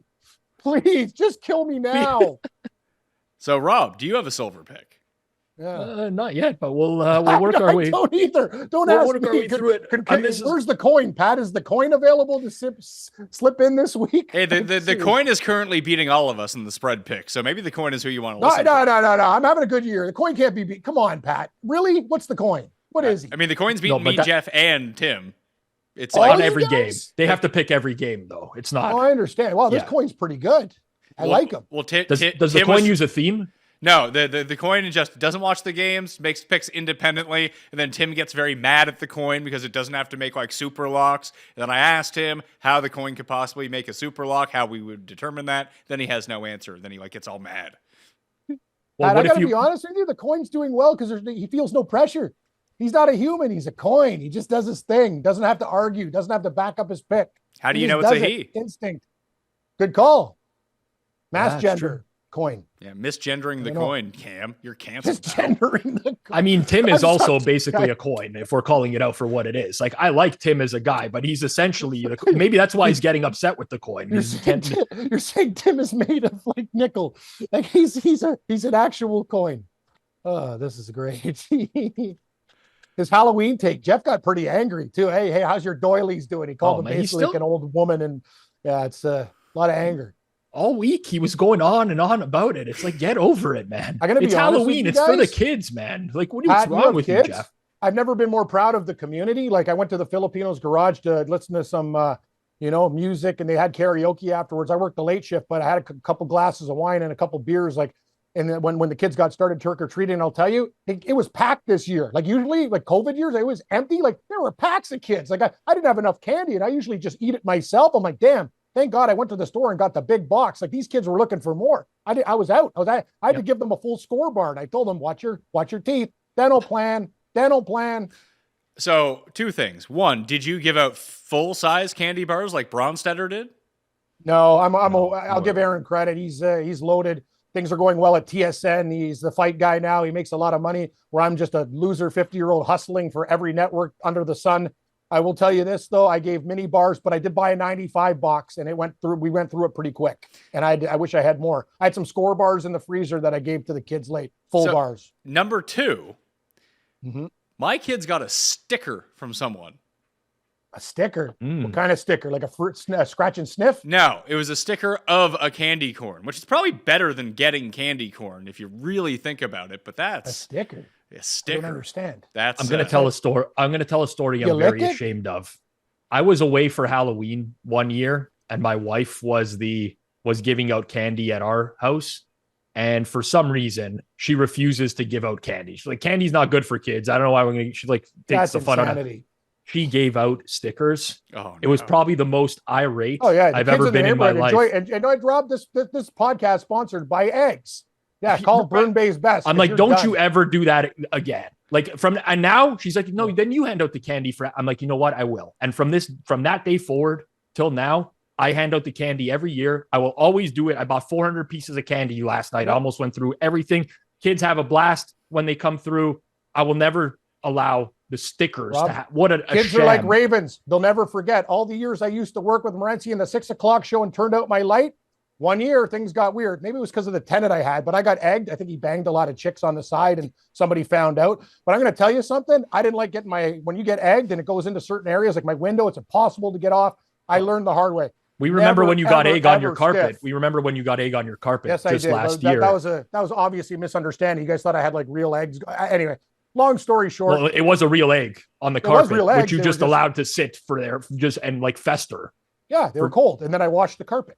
Please, just kill me now. So, Rob, do you have a silver pick? Yeah. Not yet, but we'll work our way. I don't either. Don't ask me. Through it. Where's the coin, Pat? Is the coin available to slip in this week? Hey, the coin is currently beating all of us in the spread pick, so maybe the coin is who you want to listen to. No. I'm having a good year. The coin can't be beat. Come on, Pat. Really? What's the coin? What is he? I mean, the coin's beating me, Jeff, and Tim. It's like on you every guys? game. They have to pick every game, though. It's not. Oh, I understand. Wow, this coin's pretty good. I like him. Well, does the coin use a theme? No, the coin just doesn't watch the games, makes picks independently, and then Tim gets very mad at the coin because it doesn't have to make like super locks. And then I asked him how the coin could possibly make a super lock, how we would determine that. Then he has no answer. Then he gets all mad. Well, I gotta be honest with you, the coin's doing well because he feels no pressure. He's not a human. He's a coin. He just does his thing. Doesn't have to argue. Doesn't have to back up his pick. How do you know it's a he? Instinct. Good call. Mass gender. True. coin. Yeah, misgendering the coin, Cam. You're canceled. Misgendering the coin. I mean, Tim is I'm also such a basically guy. a coin if we're calling it out for what it is. Like, I like Tim as a guy, but he's essentially maybe that's why he's getting upset with the coin. You're saying Tim is made of like nickel. Like he's an actual coin. Oh, this is great. His Halloween take, Jeff got pretty angry too. Hey, how's your doilies doing? He called him man, he's basically like an old woman, and yeah, it's a lot of anger. All week he was going on and on about it. It's like, get over it, man. I'm gonna be It's honest with Halloween. you It's for the guys. kids, man. Like, what's Pat, you wrong have with you, kids? Jeff? I've never been more proud of the community. Like I went to the Filipinos garage to listen to some, music, and they had karaoke afterwards. I worked the late shift, but I had a couple glasses of wine and a couple beers. Like, and then when the kids got started trick or treating, I'll tell you, it was packed this year. Like usually, like COVID years, it was empty. Like there were packs of kids. Like I didn't have enough candy, and I usually just eat it myself. I'm like, damn. Thank God I went to the store and got the big box. Like these kids were looking for more. I was out. I had to give them a full scoreboard. I told them, watch your teeth. Dental plan. So, two things. One, did you give out full-size candy bars like Bronstetter did? No, I'll give Aaron credit. He's loaded. Things are going well at TSN. He's the fight guy now. He makes a lot of money, where I'm just a loser 50-year-old hustling for every network under the sun. I will tell you this though, I gave mini bars, but I did buy a 95 box, and we went through it pretty quick. And I wish I had more. I had some score bars in the freezer that I gave to the kids late, full bars. Number two, Mm-hmm. my kids got a sticker from someone. A sticker? What kind of sticker? Like a scratch and sniff? No, it was a sticker of a candy corn, which is probably better than getting candy corn if you really think about it. But that's A sticker? a sticker. I don't understand. That's I'm going to tell a story. I'm going to tell a story You I'm very lick it? ashamed of. I was away for Halloween one year, and my wife was giving out candy at our house. And for some reason, she refuses to give out candy. She's like, candy's not good for kids. I don't know why she like takes That's the fun out of it. insanity. She gave out stickers. Oh, It was probably the most irate Oh yeah, the I've kids ever the been in my neighborhood life. enjoy. And I'd rob this podcast sponsored by eggs. Yeah, call Burn Bay's best. I'm 'cause like, you're don't done. you ever do that again. Like and now she's like, no, then you hand out the candy for, I'm like, you know what? I will. And from that day forward till now, I hand out the candy every year. I will always do it. I bought 400 pieces of candy last night. I almost went through everything. Kids have a blast when they come through. I will never allow the stickers Rob, to what a Kids sham. are like ravens. They'll never forget all the years I used to work with Morency in the 6 o'clock show and turned out my light. One year, things got weird. Maybe it was because of the tenant I had, but I got egged. I think he banged a lot of chicks on the side and somebody found out. But I'm going to tell you something. I didn't like getting when you get egged and it goes into certain areas, like my window, it's impossible to get off. I learned the hard way. We remember when you got egg on your ever carpet. stiff. We remember when you got egg on your carpet Yes, I just did. last That year. that was obviously a misunderstanding. You guys thought I had like real eggs. Anyway, long story short. Well, it was a real egg on the It was carpet, real eggs. which you They were just just- allowed to sit for there and like fester. Yeah, they were cold. And then I washed the carpet.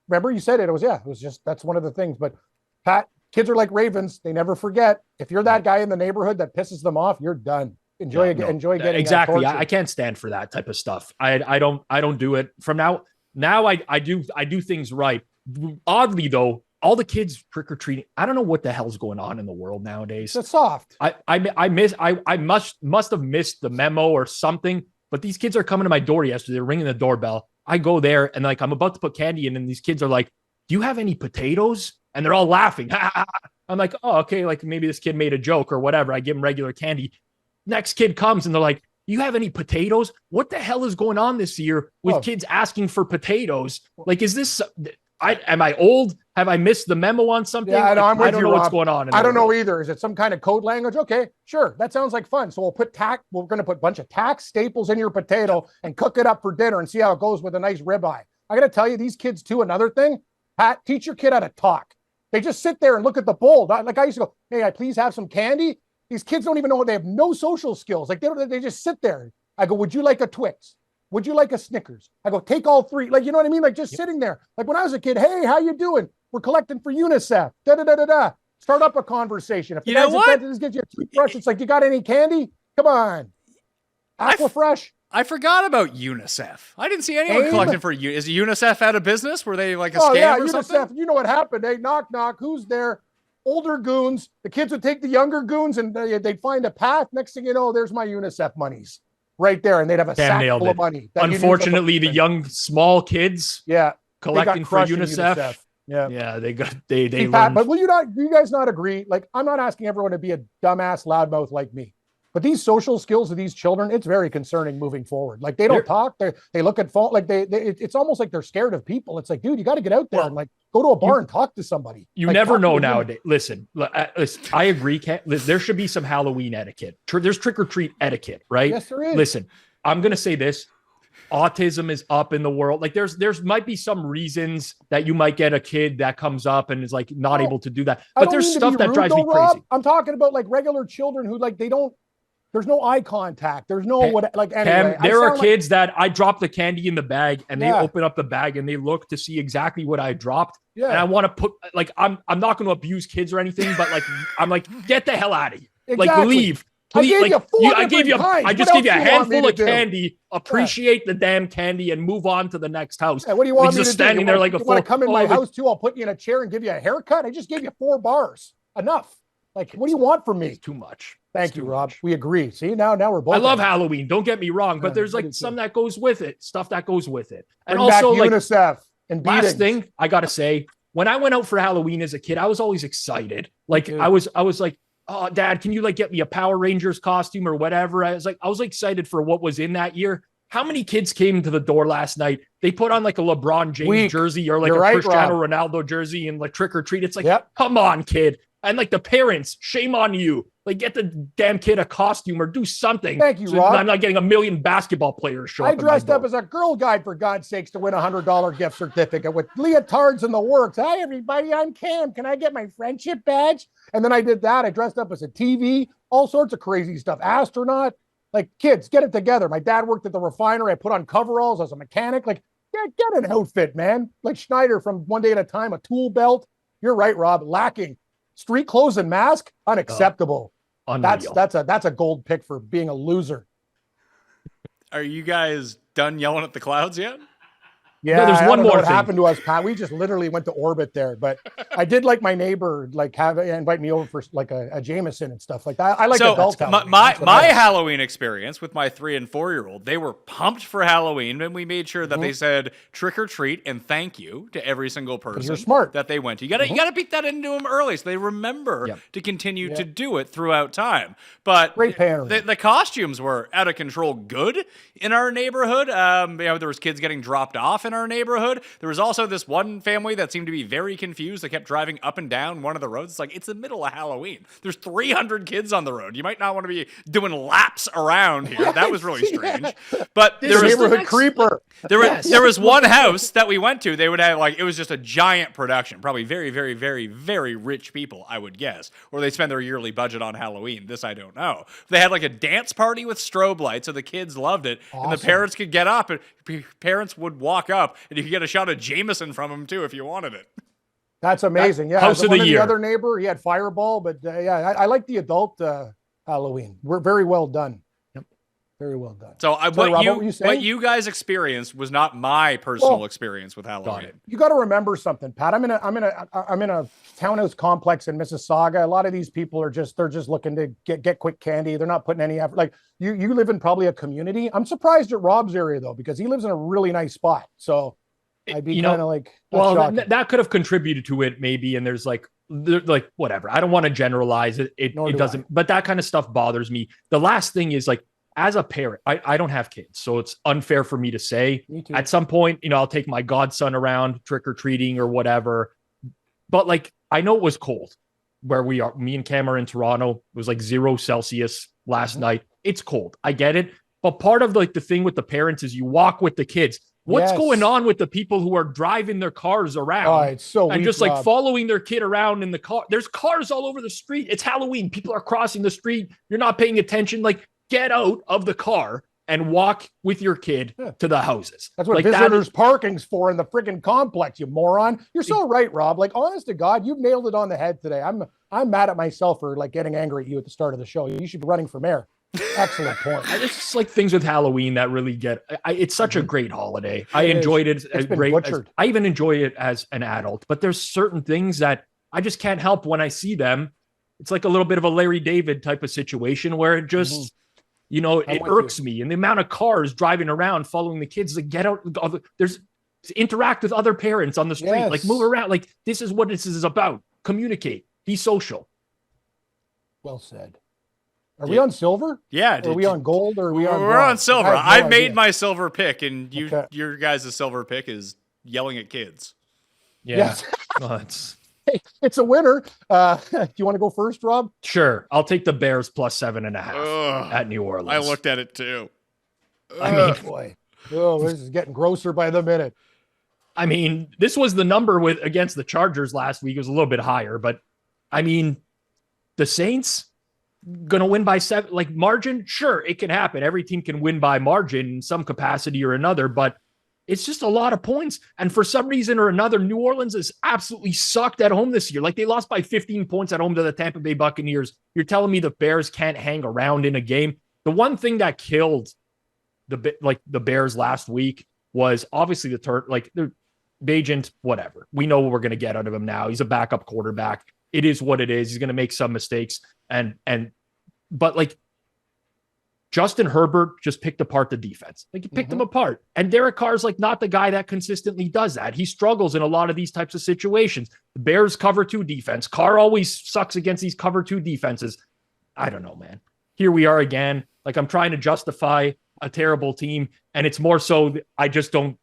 Remember you said it. It was just, that's one of the things. But Pat, kids are like ravens. They never forget. If you're that guy in the neighborhood that pisses them off, you're done. Enjoy getting exactly. tortured. I can't stand for that type of stuff. I don't do it from now. Now I do things right. Oddly though, all the kids trick or treating. I don't know what the hell's going on in the world nowadays. It's soft. I must have missed the memo or something. But these kids are coming to my door yesterday. They're ringing the doorbell. I go there and like I'm about to put candy in, and these kids are like, "Do you have any potatoes?" And they're all laughing. I'm like, "Oh, okay." Like maybe this kid made a joke or whatever. I give them regular candy. Next kid comes and they're like, "You have any potatoes?" What the hell is going on this year with kids asking for potatoes? Like, is this? Am I old? Have I missed the memo on something? Yeah, I know. I'm with I don't you, know what's Rob. going on. I don't know either. Is it some kind of code language? Okay, sure. That sounds like fun. So we'll put we're going to put a bunch of tack staples in your potato and cook it up for dinner and see how it goes with a nice ribeye. I got to tell you, these kids too, another thing, Pat, teach your kid how to talk. They just sit there and look at the bowl. Like I used to go, "Hey, I please have some candy." These kids don't even know. They have no social skills. Like they just sit there. I go, "Would you like a Twix? Would you like a Snickers?" I go, "Take all three." Like, you know what I mean? Like just sitting there. Like when I was a kid, "Hey, how you doing? We're collecting for UNICEF." Da-da-da-da-da. Start up a conversation. If the You know guy's what? a dentist gives you a toothbrush, it's like, "You got any candy? Come on." Aquafresh. I forgot about UNICEF. I didn't see anyone AIM? collecting for you. Is UNICEF out of business? Were they like a Oh scam yeah, or something? UNICEF. You know what happened? Hey, knock, knock. Who's there? Older goons. The kids would take the younger goons and they'd find a path. Next thing you know, there's my UNICEF monies right there. And they'd have a Cam sack nailed full it. of money. that you'd use up Unfortunately, the for- young small kids Yeah. collecting for crushed in UNICEF. Yeah, they Hey, Pat, learned. but will you guys not agree? Like, I'm not asking everyone to be a dumbass loudmouth like me, but these social skills of these children, it's very concerning moving forward. Like, they don't talk, they look at phone, like it's almost like they're scared of people. It's like, dude, you got to get out there and like go to a bar and talk to somebody. You like, never know nowadays. Listen, I agree. There should be some Halloween etiquette. There's trick or treat etiquette, right? Yes, there is. Listen, I'm gonna say this. Autism is up in the world. Like there's might be some reasons that you might get a kid that comes up and is like not able to do that. But there's stuff that drives me crazy. I'm talking about like regular children who like there's no eye contact. There's no anyway. Cam, there are kids that I drop the candy in the bag and they open up the bag and they look to see exactly what I dropped. Yeah. And I want to put like I'm not going to abuse kids or anything, but like I'm like, get the hell out of here. Exactly. Like leave. Please, I gave you I just gave you a handful of candy. Appreciate the damn candy and move on to the next house. Yeah, what do you want me to just standing do? there like a fool? You want to come in my house too? I'll put you in a chair and give you a haircut. I just gave you 4 bars. Enough. Like, what do you want from me? It's too much. Thank you, Rob. We agree. See, now we're both. I love Halloween. Don't get me wrong, but there's like some that goes with it, stuff that goes with it. And Bring also back like UNICEF and last thing I got to say, when I went out for Halloween as a kid, I was always excited. Like I was like, oh, Dad, can you like get me a Power Rangers costume or whatever? I was excited for what was in that year. How many kids came to the door last night? They put on like a LeBron James jersey or like Cristiano Ronaldo jersey and like trick or treat. It's like, come on, kid. And like the parents, shame on you. Like get the damn kid a costume or do something. Thank you, Rob. I'm not getting 1 million basketball players show up. I dressed up as a Girl Guide, for God's sakes, to win a $100 gift certificate with leotards in the works. Hi, everybody. I'm Cam. Can I get my friendship badge? And then I did that. I dressed up as a TV, all sorts of crazy stuff. Astronaut. Like, kids, get it together. My dad worked at the refinery. I put on coveralls as a mechanic. Like, get an outfit, man. Like Schneider from One Day at a Time, a tool belt. You're right, Rob. Lacking. Street clothes and mask, unacceptable. That's a gold pick for being a loser. Are you guys done yelling at the clouds yet? Yeah, no, there's one more what thing. happened to us, Pat. We just literally went to orbit there. But I did like my neighbor invite me over for like a Jameson and stuff like that. I like adult Halloween. My Halloween experience with my 3 and 4-year-old, they were pumped for Halloween, and we made sure that they said trick or treat and thank you to every single person. You're smart. That they went to. You got to beat that into them early so they remember to continue to do it throughout time. But great parent. The costumes were out of control good in our neighborhood. There was kids getting dropped off in our neighborhood. There was also this one family that seemed to be very confused. They kept driving up and down one of the roads. It's like, it's the middle of Halloween. There's 300 kids on the road. You might not want to be doing laps around here. That was really strange. But there was neighborhood creeper. There was one house that we went to. They would have it was just a giant production. Probably very, very, very, very rich people, I would guess. Or they spend their yearly budget on Halloween. This I don't know. They had like a dance party with strobe lights, so the kids loved it. Awesome. And the parents could get up and parents would walk up and you could get a shot of Jameson from them too if you wanted it. That's amazing. Yeah, house of the year. The other neighbor, he had Fireball, but I like the adult Halloween. We're very well done. Yep, very well done. So what you guys experienced was not my personal experience with Halloween. You got to remember something, Pat. I'm in a townhouse complex in Mississauga. A lot of these people are just looking to get quick candy. They're not putting any effort. Like you live in probably a community. I'm surprised at Rob's area though, because he lives in a really nice spot. So I'd be kind of like, that could have contributed to it maybe. And there's like whatever. I don't want to generalize it. It doesn't, but that kind of stuff bothers me. The last thing is like, as a parent, I don't have kids, so it's unfair for me to say. At some point, I'll take my godson around trick-or-treating or whatever. But like, I know it was cold where we are. Me and Cam are in Toronto. It was like 0 Celsius last night. It's cold. I get it. But part of like the thing with the parents is you walk with the kids. What's going on with the people who are driving their cars around? Oh, it's so and weak, just like Rob. Following their kid around in the car. There's cars all over the street. It's Halloween. People are crossing the street. You're not paying attention. Like, get out of the car and walk with your kid to the houses. That's what visitors parking's for in the friggin' complex, you moron. You're so right, Rob. Like, honest to God, you've nailed it on the head today. I'm mad at myself for like getting angry at you at the start of the show. You should be running for mayor. Excellent point. It's just like things with Halloween that really it's such a great holiday. I enjoyed it. It's been butchered. I even enjoy it as an adult, but there's certain things that I just can't help when I see them. It's like a little bit of a Larry David type of situation where it just, it irks me. And the amount of cars driving around following the kids to get out. There's interact with other parents on the street, Yes. like move around. Like this is what this is about. Communicate, be social. Well said. Are we on silver? Yeah. Or are we on gold? Or are we on We're bronze? on silver. I have no I've made idea. my silver pick, and Okay. your guys' silver pick is yelling at kids. Yeah. Yes. Oh, it's Hey, it's a winner. Do you want to go first, Rob? sure. I'll take the Bears plus 7.5 Ugh. at New Orleans. I looked at it too. I mean, Boy. Oh, this is getting grosser by the minute. I mean, this was the number with against the Chargers last week. It was a little bit higher, but I mean, the Saints gonna win by 7, like margin. Sure, it can happen. Every team can win by margin in some capacity or another, but it's just a lot of points. And for some reason or another, New Orleans has absolutely sucked at home this year. Like they lost by 15 points at home to the Tampa Bay Buccaneers. You're telling me the Bears can't hang around in a game? The one thing that killed the Bears last week was obviously the Bagent, whatever. We know what we're going to get out of him now. He's a backup quarterback. It is what it is. He's going to make some mistakes. But like Justin Herbert just picked apart the defense. Like he picked them apart. And Derek Carr's like not the guy that consistently does that. He struggles in a lot of these types of situations. The Bears cover 2 defense. Carr always sucks against these cover 2 defenses. I don't know, man. Here we are again. Like I'm trying to justify a terrible team. And it's more so I just don't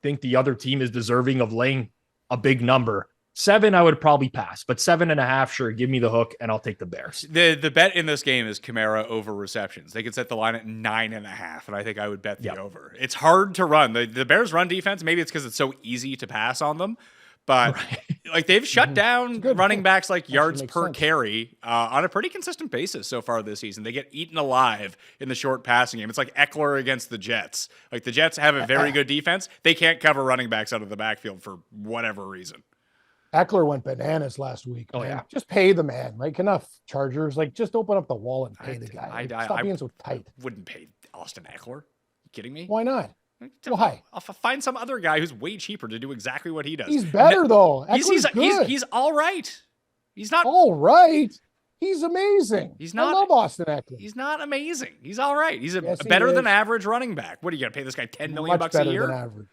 think the other team is deserving of laying a big number. 7, I would probably pass, but 7.5, sure, give me the hook, and I'll take the Bears. The bet in this game is Kamara over receptions. They could set the line at 9.5, and I think I would bet the over. It's hard to run. The Bears' run defense, maybe it's because it's so easy to pass on them, but like they've shut down running backs like yards per carry on a pretty consistent basis so far this season. They get eaten alive in the short passing game. It's like Eckler against the Jets. Like the Jets have a very good defense. They can't cover running backs out of the backfield for whatever reason. Eckler went bananas last week. Oh, man. yeah. Just pay the man. Like enough Chargers. Like just open up the wall and pay the guy. Stop being so tight. Wouldn't pay Austin Eckler. You kidding me? Why not? Why? I'll find some other guy who's way cheaper to do exactly what he does. He's better though. He's good. he's all right. He's not all right. He's amazing. He's not. I love Austin Eckler. He's not amazing. He's all right. He's Yes, he better is. than average running back. What are you gonna pay this guy $10 million Much a better year? than average.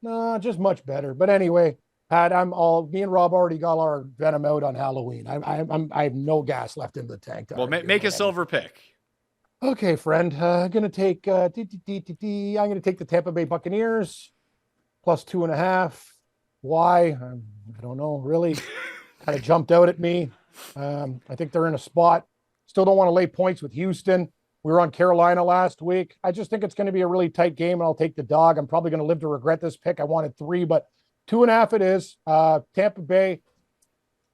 No, just much better. But anyway, Pat, me and Rob already got our venom out on Halloween. I have no gas left in the tank. Well, make a silver pick. Okay, friend. I'm gonna take I'm gonna take the Tampa Bay Buccaneers plus 2.5. Why? I don't know. Really, kind of jumped out at me. I think they're in a spot. Still don't want to lay points with Houston. We were on Carolina last week. I just think it's going to be a really tight game, and I'll take the dog. I'm probably going to live to regret this pick. I wanted 3, but 2.5 it is. Tampa Bay.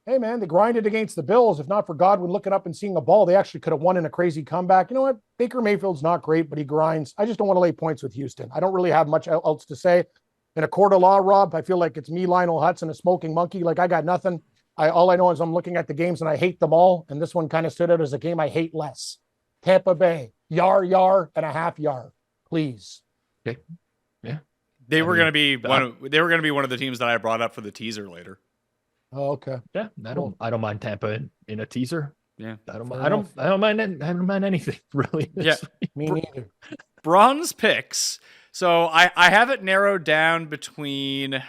Hey, man, they grinded against the Bills. If not for Godwin looking up and seeing a ball, they actually could have won in a crazy comeback. You know what? Baker Mayfield's not great, but he grinds. I just don't want to lay points with Houston. I don't really have much else to say. In a court of law, Rob, I feel like it's me, Lionel Hudson, a smoking monkey. Like I got nothing. All I know is I'm looking at the games and I hate them all. And this one kind of stood out as a game I hate less. Tampa Bay, yar, and a half yar, please. Okay. Yeah. They were going to be one of the teams that I brought up for the teaser later. Oh, okay. Yeah. I don't mind Tampa in a teaser. Yeah. I don't mind anything really. Yeah. Me neither. Bronze picks. So I have it narrowed down between,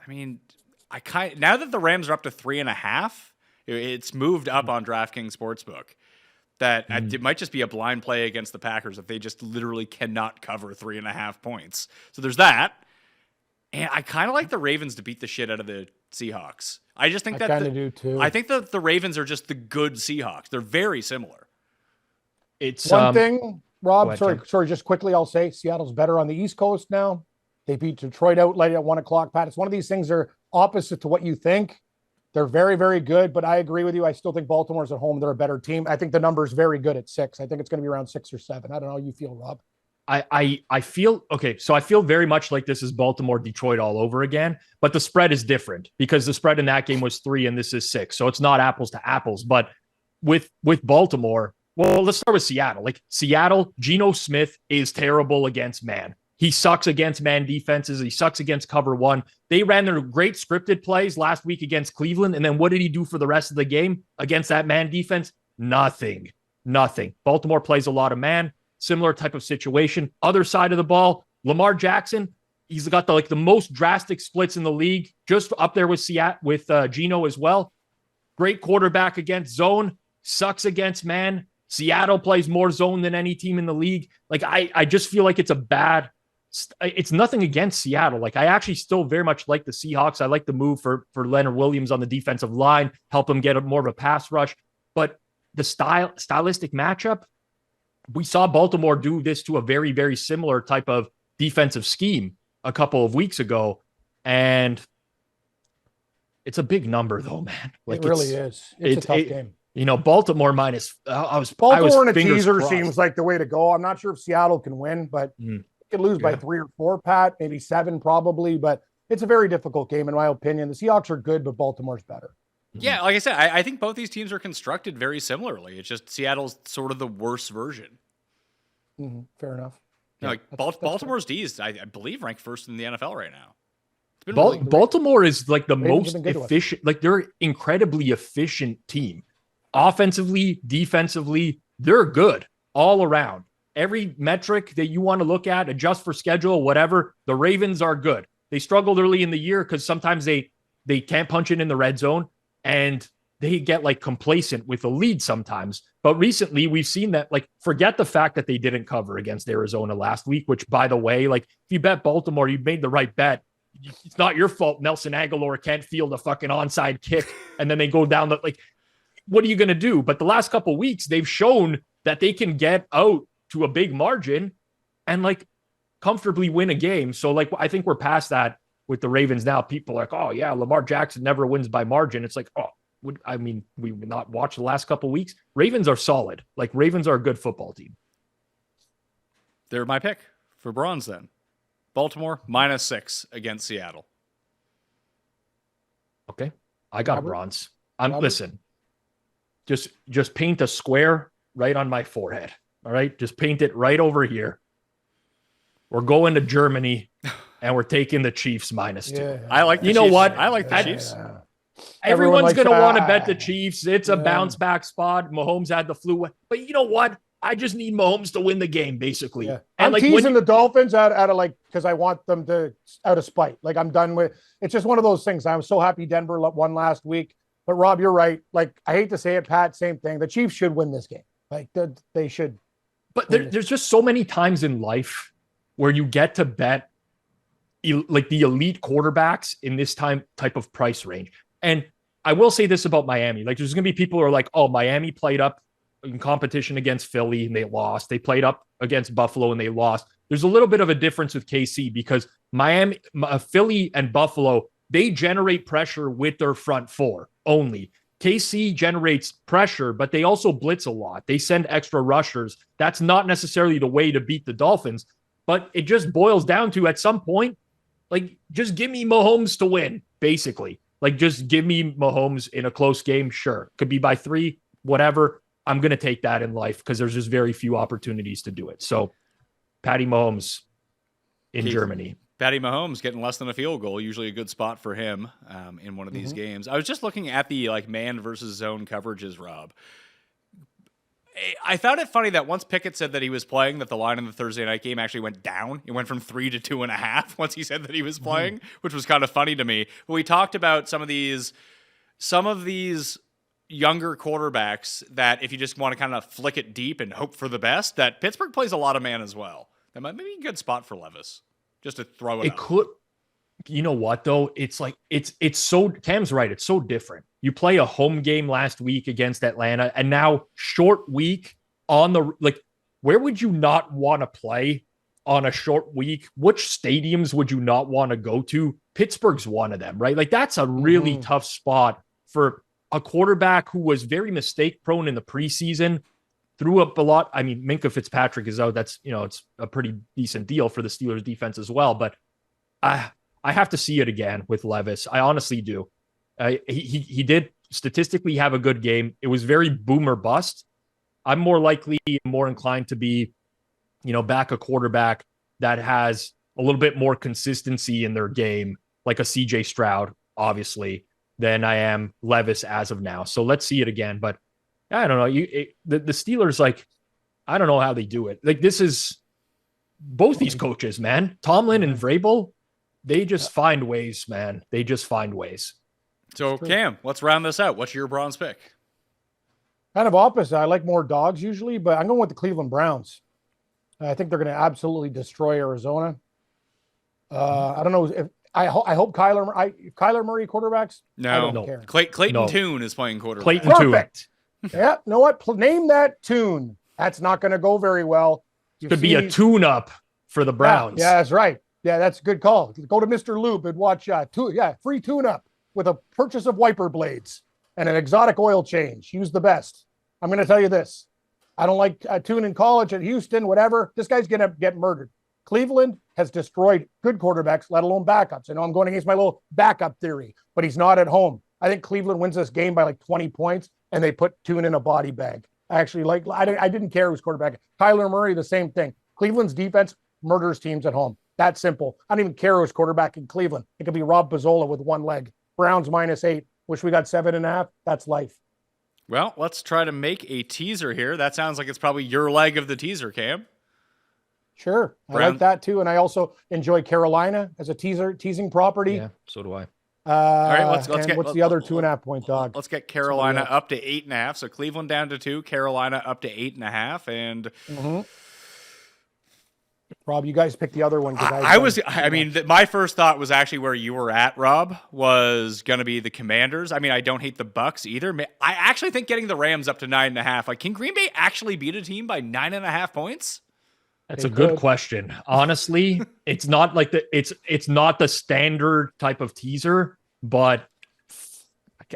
now that the Rams are up to 3.5, it's moved up on DraftKings Sportsbook. That it might just be a blind play against the Packers if they just literally cannot cover 3.5 points. So there's that. And I kind of like the Ravens to beat the shit out of the Seahawks. I just think I kind of do too. I think that the Ravens are just the good Seahawks. They're very similar. It's one thing, Rob. ahead, Sorry. Just quickly, I'll say Seattle's better on the East Coast now. They beat Detroit out late at 1:00. Pat, it's one of these things that are opposite to what you think. They're very, very good, but I agree with you. I still think Baltimore's at home. They're a better team. I think the number is very good at 6. I think it's going to be around 6 or 7. I don't know how you feel, Rob. I feel okay. So I feel very much like this is Baltimore, Detroit all over again, but the spread is different because the spread in that game was 3 and this is 6. So it's not apples to apples, but with Baltimore, well, let's start with Seattle. Like Seattle, Geno Smith is terrible against man. He sucks against man defenses. He sucks against cover 1. They ran their great scripted plays last week against Cleveland. And then what did he do for the rest of the game against that man defense? Nothing. Baltimore plays a lot of man. Similar type of situation. Other side of the ball, Lamar Jackson, He's got the most drastic splits in the league, just up there with Geno as well. Great quarterback against zone, sucks against man. Seattle plays more zone than any team in the league. Like, I just feel like it's nothing against Seattle. Like, I actually still very much like the Seahawks. I like the move for Leonard Williams on the defensive line, help him get more of a pass rush. But the stylistic matchup, we saw Baltimore do this to a very, very similar type of defensive scheme a couple of weeks ago. And it's a big number though, man. Like, it really is. It's a tough game. Baltimore minus. Baltimore in a teaser seems like the way to go. I'm not sure if Seattle can win, but it could lose by 3 or 4, Pat, maybe 7 probably. But it's a very difficult game, in my opinion. The Seahawks are good, but Baltimore's better. Yeah, like I said, I think both these teams are constructed very similarly. It's just Seattle's sort of the worse version. Fair enough. Like Baltimore's D's, I believe, ranked first in the NFL right now. It's been Baltimore is like the most efficient. Like, they're incredibly efficient team. Offensively, defensively, they're good all around. Every metric that you want to look at, adjust for schedule, whatever, the Ravens are good. They struggled early in the year because sometimes they can't punch it in the red zone and they get like complacent with a lead sometimes. But recently we've seen that, like, forget the fact that they didn't cover against Arizona last week, which, by the way, like, if you bet Baltimore, you made the right bet. It's not your fault Nelson Aguilar can't field a fucking onside kick and then they go down the, like, what are you going to do? But the last couple of weeks, they've shown that they can get out to a big margin and like comfortably win a game. So like, I think we're past that with the Ravens now. People are like, oh yeah, Lamar Jackson never wins by margin. It's like, we would not watch the last couple of weeks. Ravens are solid. Like, Ravens are a good football team. They're my pick for bronze then. Baltimore -6 against Seattle. Okay. I got bronze. Listen. Just paint a square right on my forehead. All right. Just paint it right over here. We're going to Germany and we're taking the Chiefs -2. Yeah. I like the Chiefs. You know what? I like the Chiefs. Everyone's going to want to bet the Chiefs. It's a bounce back spot. Mahomes had the flu. But you know what? I just need Mahomes to win the game, basically. Yeah. And I'm teasing the Dolphins out of like, because I want them to, out of spite. Like, I'm done with, it's just one of those things. I'm so happy Denver won last week. But Rob, you're right. Like, I hate to say it, Pat, same thing. The Chiefs should win this game. Like, they should. But there's just so many times in life where you get to bet like the elite quarterbacks in this type of price range. And I will say this about Miami. Like, there's going to be people who are like, oh, Miami played up in competition against Philly and they lost. They played up against Buffalo and they lost. There's a little bit of a difference with KC because Philly and Buffalo, they generate pressure with their front four only. KC generates pressure, but they also blitz a lot. They send extra rushers. That's not necessarily the way to beat the Dolphins, but it just boils down to, at some point, like, just give me Mahomes to win, basically. Like, just give me Mahomes in a close game. Sure. Could be by 3, whatever. I'm going to take that in life because there's just very few opportunities to do it. So, Patty Mahomes in Germany. Patty Mahomes getting less than a field goal, usually a good spot for him in one of these games. I was just looking at the like man versus zone coverages, Rob. I found it funny that once Pickett said that he was playing, that the line in the Thursday night game actually went down. It went from 3 to 2.5 once he said that he was playing, which was kind of funny to me. But we talked about some of these younger quarterbacks that if you just want to kind of flick it deep and hope for the best, that Pittsburgh plays a lot of man as well. That might be a good spot for Levis. Just to throw it could, you know what though? It's like, it's so, Cam's right. It's so different. You play a home game last week against Atlanta and now short week on the, like, where would you not want to play on a short week? Which stadiums would you not want to go to? Pittsburgh's one of them, right? Like, that's a really tough spot for a quarterback who was very mistake prone in the preseason. Threw up a lot. I mean, Minkah Fitzpatrick is out. That's, it's a pretty decent deal for the Steelers defense as well. But I have to see it again with Levis. I honestly do. He did statistically have a good game. It was very boom or bust. I'm more inclined to be, back a quarterback that has a little bit more consistency in their game, like a CJ Stroud, obviously, than I am Levis as of now. So let's see it again. But I don't know. The Steelers, like, I don't know how they do it. Like, this is both these coaches, man. Tomlin and Vrabel, They just find ways, man. They just find ways. So, Cam, let's round this out. What's your bronze pick? Kind of opposite. I like more dogs usually, but I'm going with the Cleveland Browns. I think they're going to absolutely destroy Arizona. I don't know if I hope Kyler Murray quarterbacks. No. I don't care. Clayton No. Tune is playing quarterback. Clayton Tune. Perfect. Yeah, you know what? Name that tune. That's not going to go very well. Could be a tune-up for the Browns. Yeah, that's right. Yeah, that's a good call. Go to Mr. Lube and watch free tune-up with a purchase of wiper blades and an exotic oil change. Use the best. I'm going to tell you this. I don't like tune in college at Houston, whatever. This guy's going to get murdered. Cleveland has destroyed good quarterbacks, let alone backups. I know I'm going against my little backup theory, but he's not at home. I think Cleveland wins this game by like 20 points, and they put Tune in a body bag. I didn't care who's quarterback. Kyler Murray, the same thing. Cleveland's defense murders teams at home. That simple. I don't even care who's quarterback in Cleveland. It could be Rob Pizzola with one leg. Browns -8. Wish we got 7.5. That's life. Well, let's try to make a teaser here. That sounds like it's probably your leg of the teaser, Cam. Sure. I like that too. And I also enjoy Carolina as a teasing property. Yeah, so do I. All right, let's get what's the other 2.5 point dog? Let's get Carolina up to 8.5. So Cleveland down to 2, Carolina up to 8.5. And Rob, you guys pick the other one. My first thought was actually where you were at, Rob, was going to be the Commanders. I mean, I don't hate the Bucks either. I actually think getting the Rams up to 9.5. Like, can Green Bay actually beat a team by 9.5 points? That's a good question. Honestly, it's not like it's not the standard type of teaser, but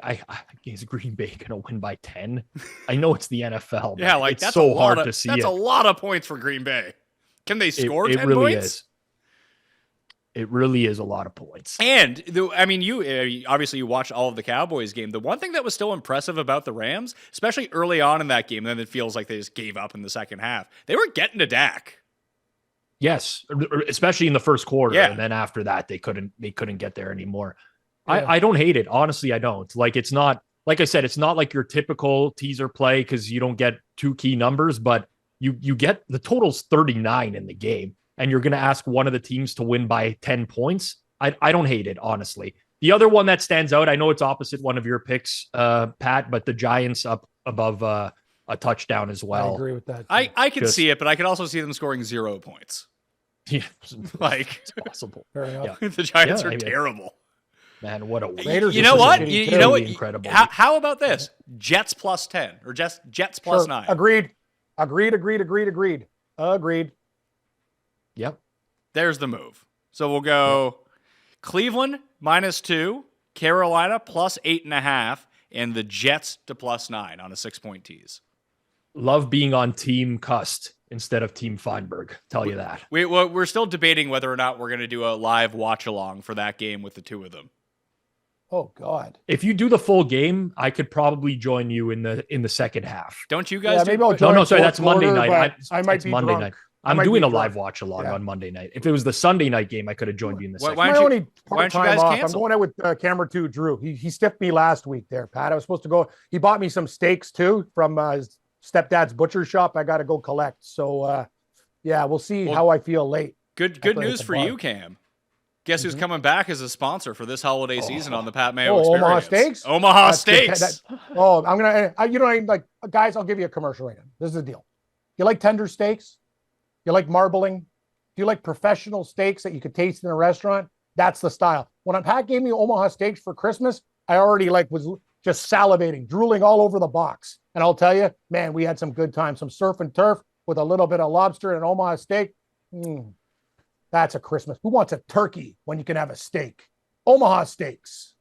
I is Green Bay gonna win by 10? I know it's the NFL. Yeah, like it's that's so hard to see. That's a lot of points for Green Bay. Can they score 10 really points? Is. It really is a lot of points. And you obviously you watched all of the Cowboys game. The one thing that was still impressive about the Rams, especially early on in that game, then it feels like they just gave up in the second half. They were getting to Dak. Yes, especially in the first quarter, yeah. And then after that, they couldn't get there anymore. Yeah. I don't hate it. Honestly, I don't. Like, it's not, like I said, it's not like your typical teaser play because you don't get two key numbers, but you get the total's 39 in the game, and you're going to ask one of the teams to win by 10 points. I don't hate it, honestly. The other one that stands out, I know it's opposite one of your picks, Pat, but the Giants up above a touchdown as well. I agree with that. I can see it, but I could also see them scoring 0 points. Yeah, like it's possible. Yeah. The Giants are terrible. Man, what a Raiders. You know what? You know what? Incredible. How about this? Jets plus 10 or just Jets plus 9. Agreed. Yep. There's the move. So we'll go Cleveland -2, Carolina plus 8.5, and the Jets to plus 9 on a 6-point tease. Love being on Team Cust instead of Team Feinberg. Tell you that. We're still debating whether or not we're going to do a live watch along for that game with the two of them. Oh God! If you do the full game, I could probably join you in the second half. Don't you guys? Maybe I'll join. No, sorry, that's Monday night. I might be Monday drunk. night. I'm doing a live watch along on Monday night. If it was the Sunday night game, I could have joined you in the second. Why don't you guys off. cancel? I'm going out with camera 2, Drew. He stiffed me last week there, Pat. I was supposed to go. He bought me some steaks too from his stepdad's butcher shop. I got to go collect. So we'll see how I feel late. Good news for you, Cam. Guess who's coming back as a sponsor for this holiday season on the Pat Mayo Experience? Omaha Steaks. Omaha Steaks. I'm gonna. Guys, I'll give you a commercial right now. This is the deal. You like tender steaks? You like marbling? Do you like professional steaks that you could taste in a restaurant? That's the style. When Pat gave me Omaha Steaks for Christmas, I already was just salivating, drooling all over the box. And I'll tell you, man, we had some good times. Some surf and turf with a little bit of lobster and an Omaha steak. That's a Christmas. Who wants a turkey when you can have a steak? Omaha Steaks.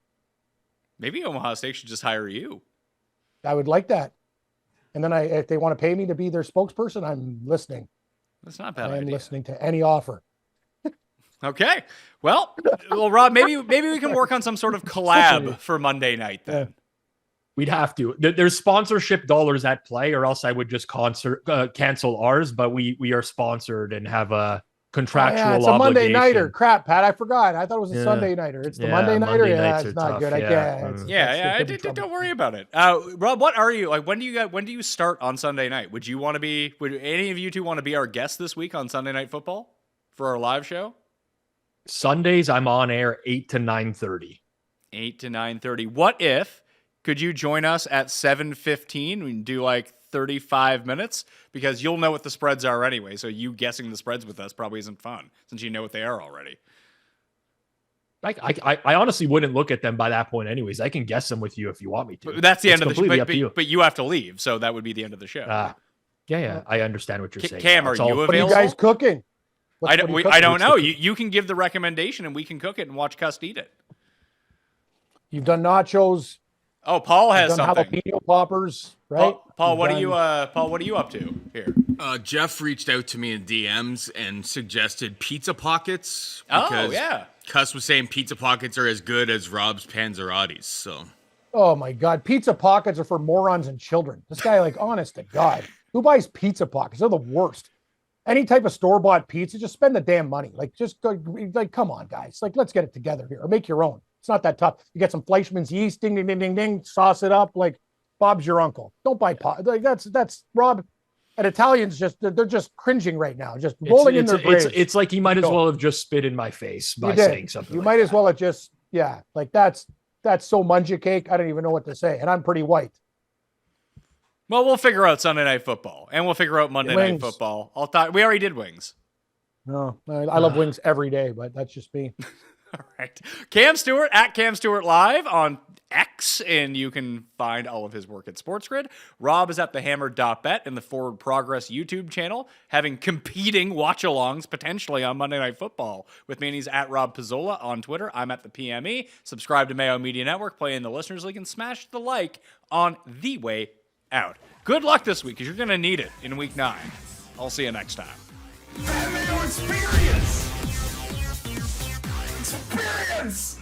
Maybe Omaha Steaks should just hire you. I would like that. And then if they want to pay me to be their spokesperson, I'm listening. That's not a bad idea. I'm listening to any offer. Okay. Well, Rob, maybe we can work on some sort of collab for Monday night then. Yeah. We'd have to. There's sponsorship dollars at play, or else I would just cancel ours. But we are sponsored and have a contractual it's a Monday obligation. nighter. Crap, Pat. I forgot. I thought it was a Sunday nighter. It's the Monday nighter. Yeah, it's not tough. good. I can't. Don't worry about it. Rob, what are you like? When do you start on Sunday night? Would any of you two want to be our guests this week on Sunday Night Football for our live show? Sundays, I'm on air 8 to 9:30. 8 to 9:30. What if, could you join us at 7:15? We can do like 35 minutes because you'll know what the spreads are anyway. So you guessing the spreads with us probably isn't fun since you know what they are already. I honestly wouldn't look at them by that point anyways. I can guess them with you if you want me to. But that's the end of the show. Completely up to you. But you have to leave. So that would be the end of the show. Yeah. I understand what you're saying. Cam, are you available? What are you guys cooking? I don't know. You can give the recommendation and we can cook it and watch Cust eat it. You've done nachos. Oh, Paul has You've done something. jalapeno poppers, right? Paul, what are you up to here? Jeff reached out to me in DMs and suggested pizza pockets. Oh, yeah. Cuss was saying pizza pockets are as good as Rob's Panzerottis. So, Oh my God, pizza pockets are for morons and children. This guy, like, honest to God, who buys pizza pockets? They're the worst. Any type of store-bought pizza, just spend the damn money. Like, just go, like, come on, guys. Like, let's get it together here, or make your own. It's not that tough. You get some Fleischmann's yeast, ding, ding, ding, ding, ding, sauce it up. Like, Bob's your uncle. Don't buy pot. Like, that's Rob. And Italians they're just cringing right now, just rolling in their graves. It's like he might as well have just spit in my face by saying something. You like might that. as well have just, like that's so munja cake. I don't even know what to say. And I'm pretty white. Well, we'll figure out Sunday Night Football, and we'll figure out Monday Night Wings. Football. We already did wings. No, I love wings every day, but that's just me. All right. Cam Stewart at Cam Stewart Live on X, and you can find all of his work at SportsGrid. Rob is at thehammer.bet in the Forward Progress YouTube channel, having competing watch-alongs potentially on Monday Night Football with me, and he's at Rob Pizzola on Twitter. I'm at the PME. Subscribe to Mayo Media Network, play in the Listeners League, and smash the like on the way out. Good luck this week, because you're going to need it in Week 9. I'll see you next time. Mayo experience. Experience.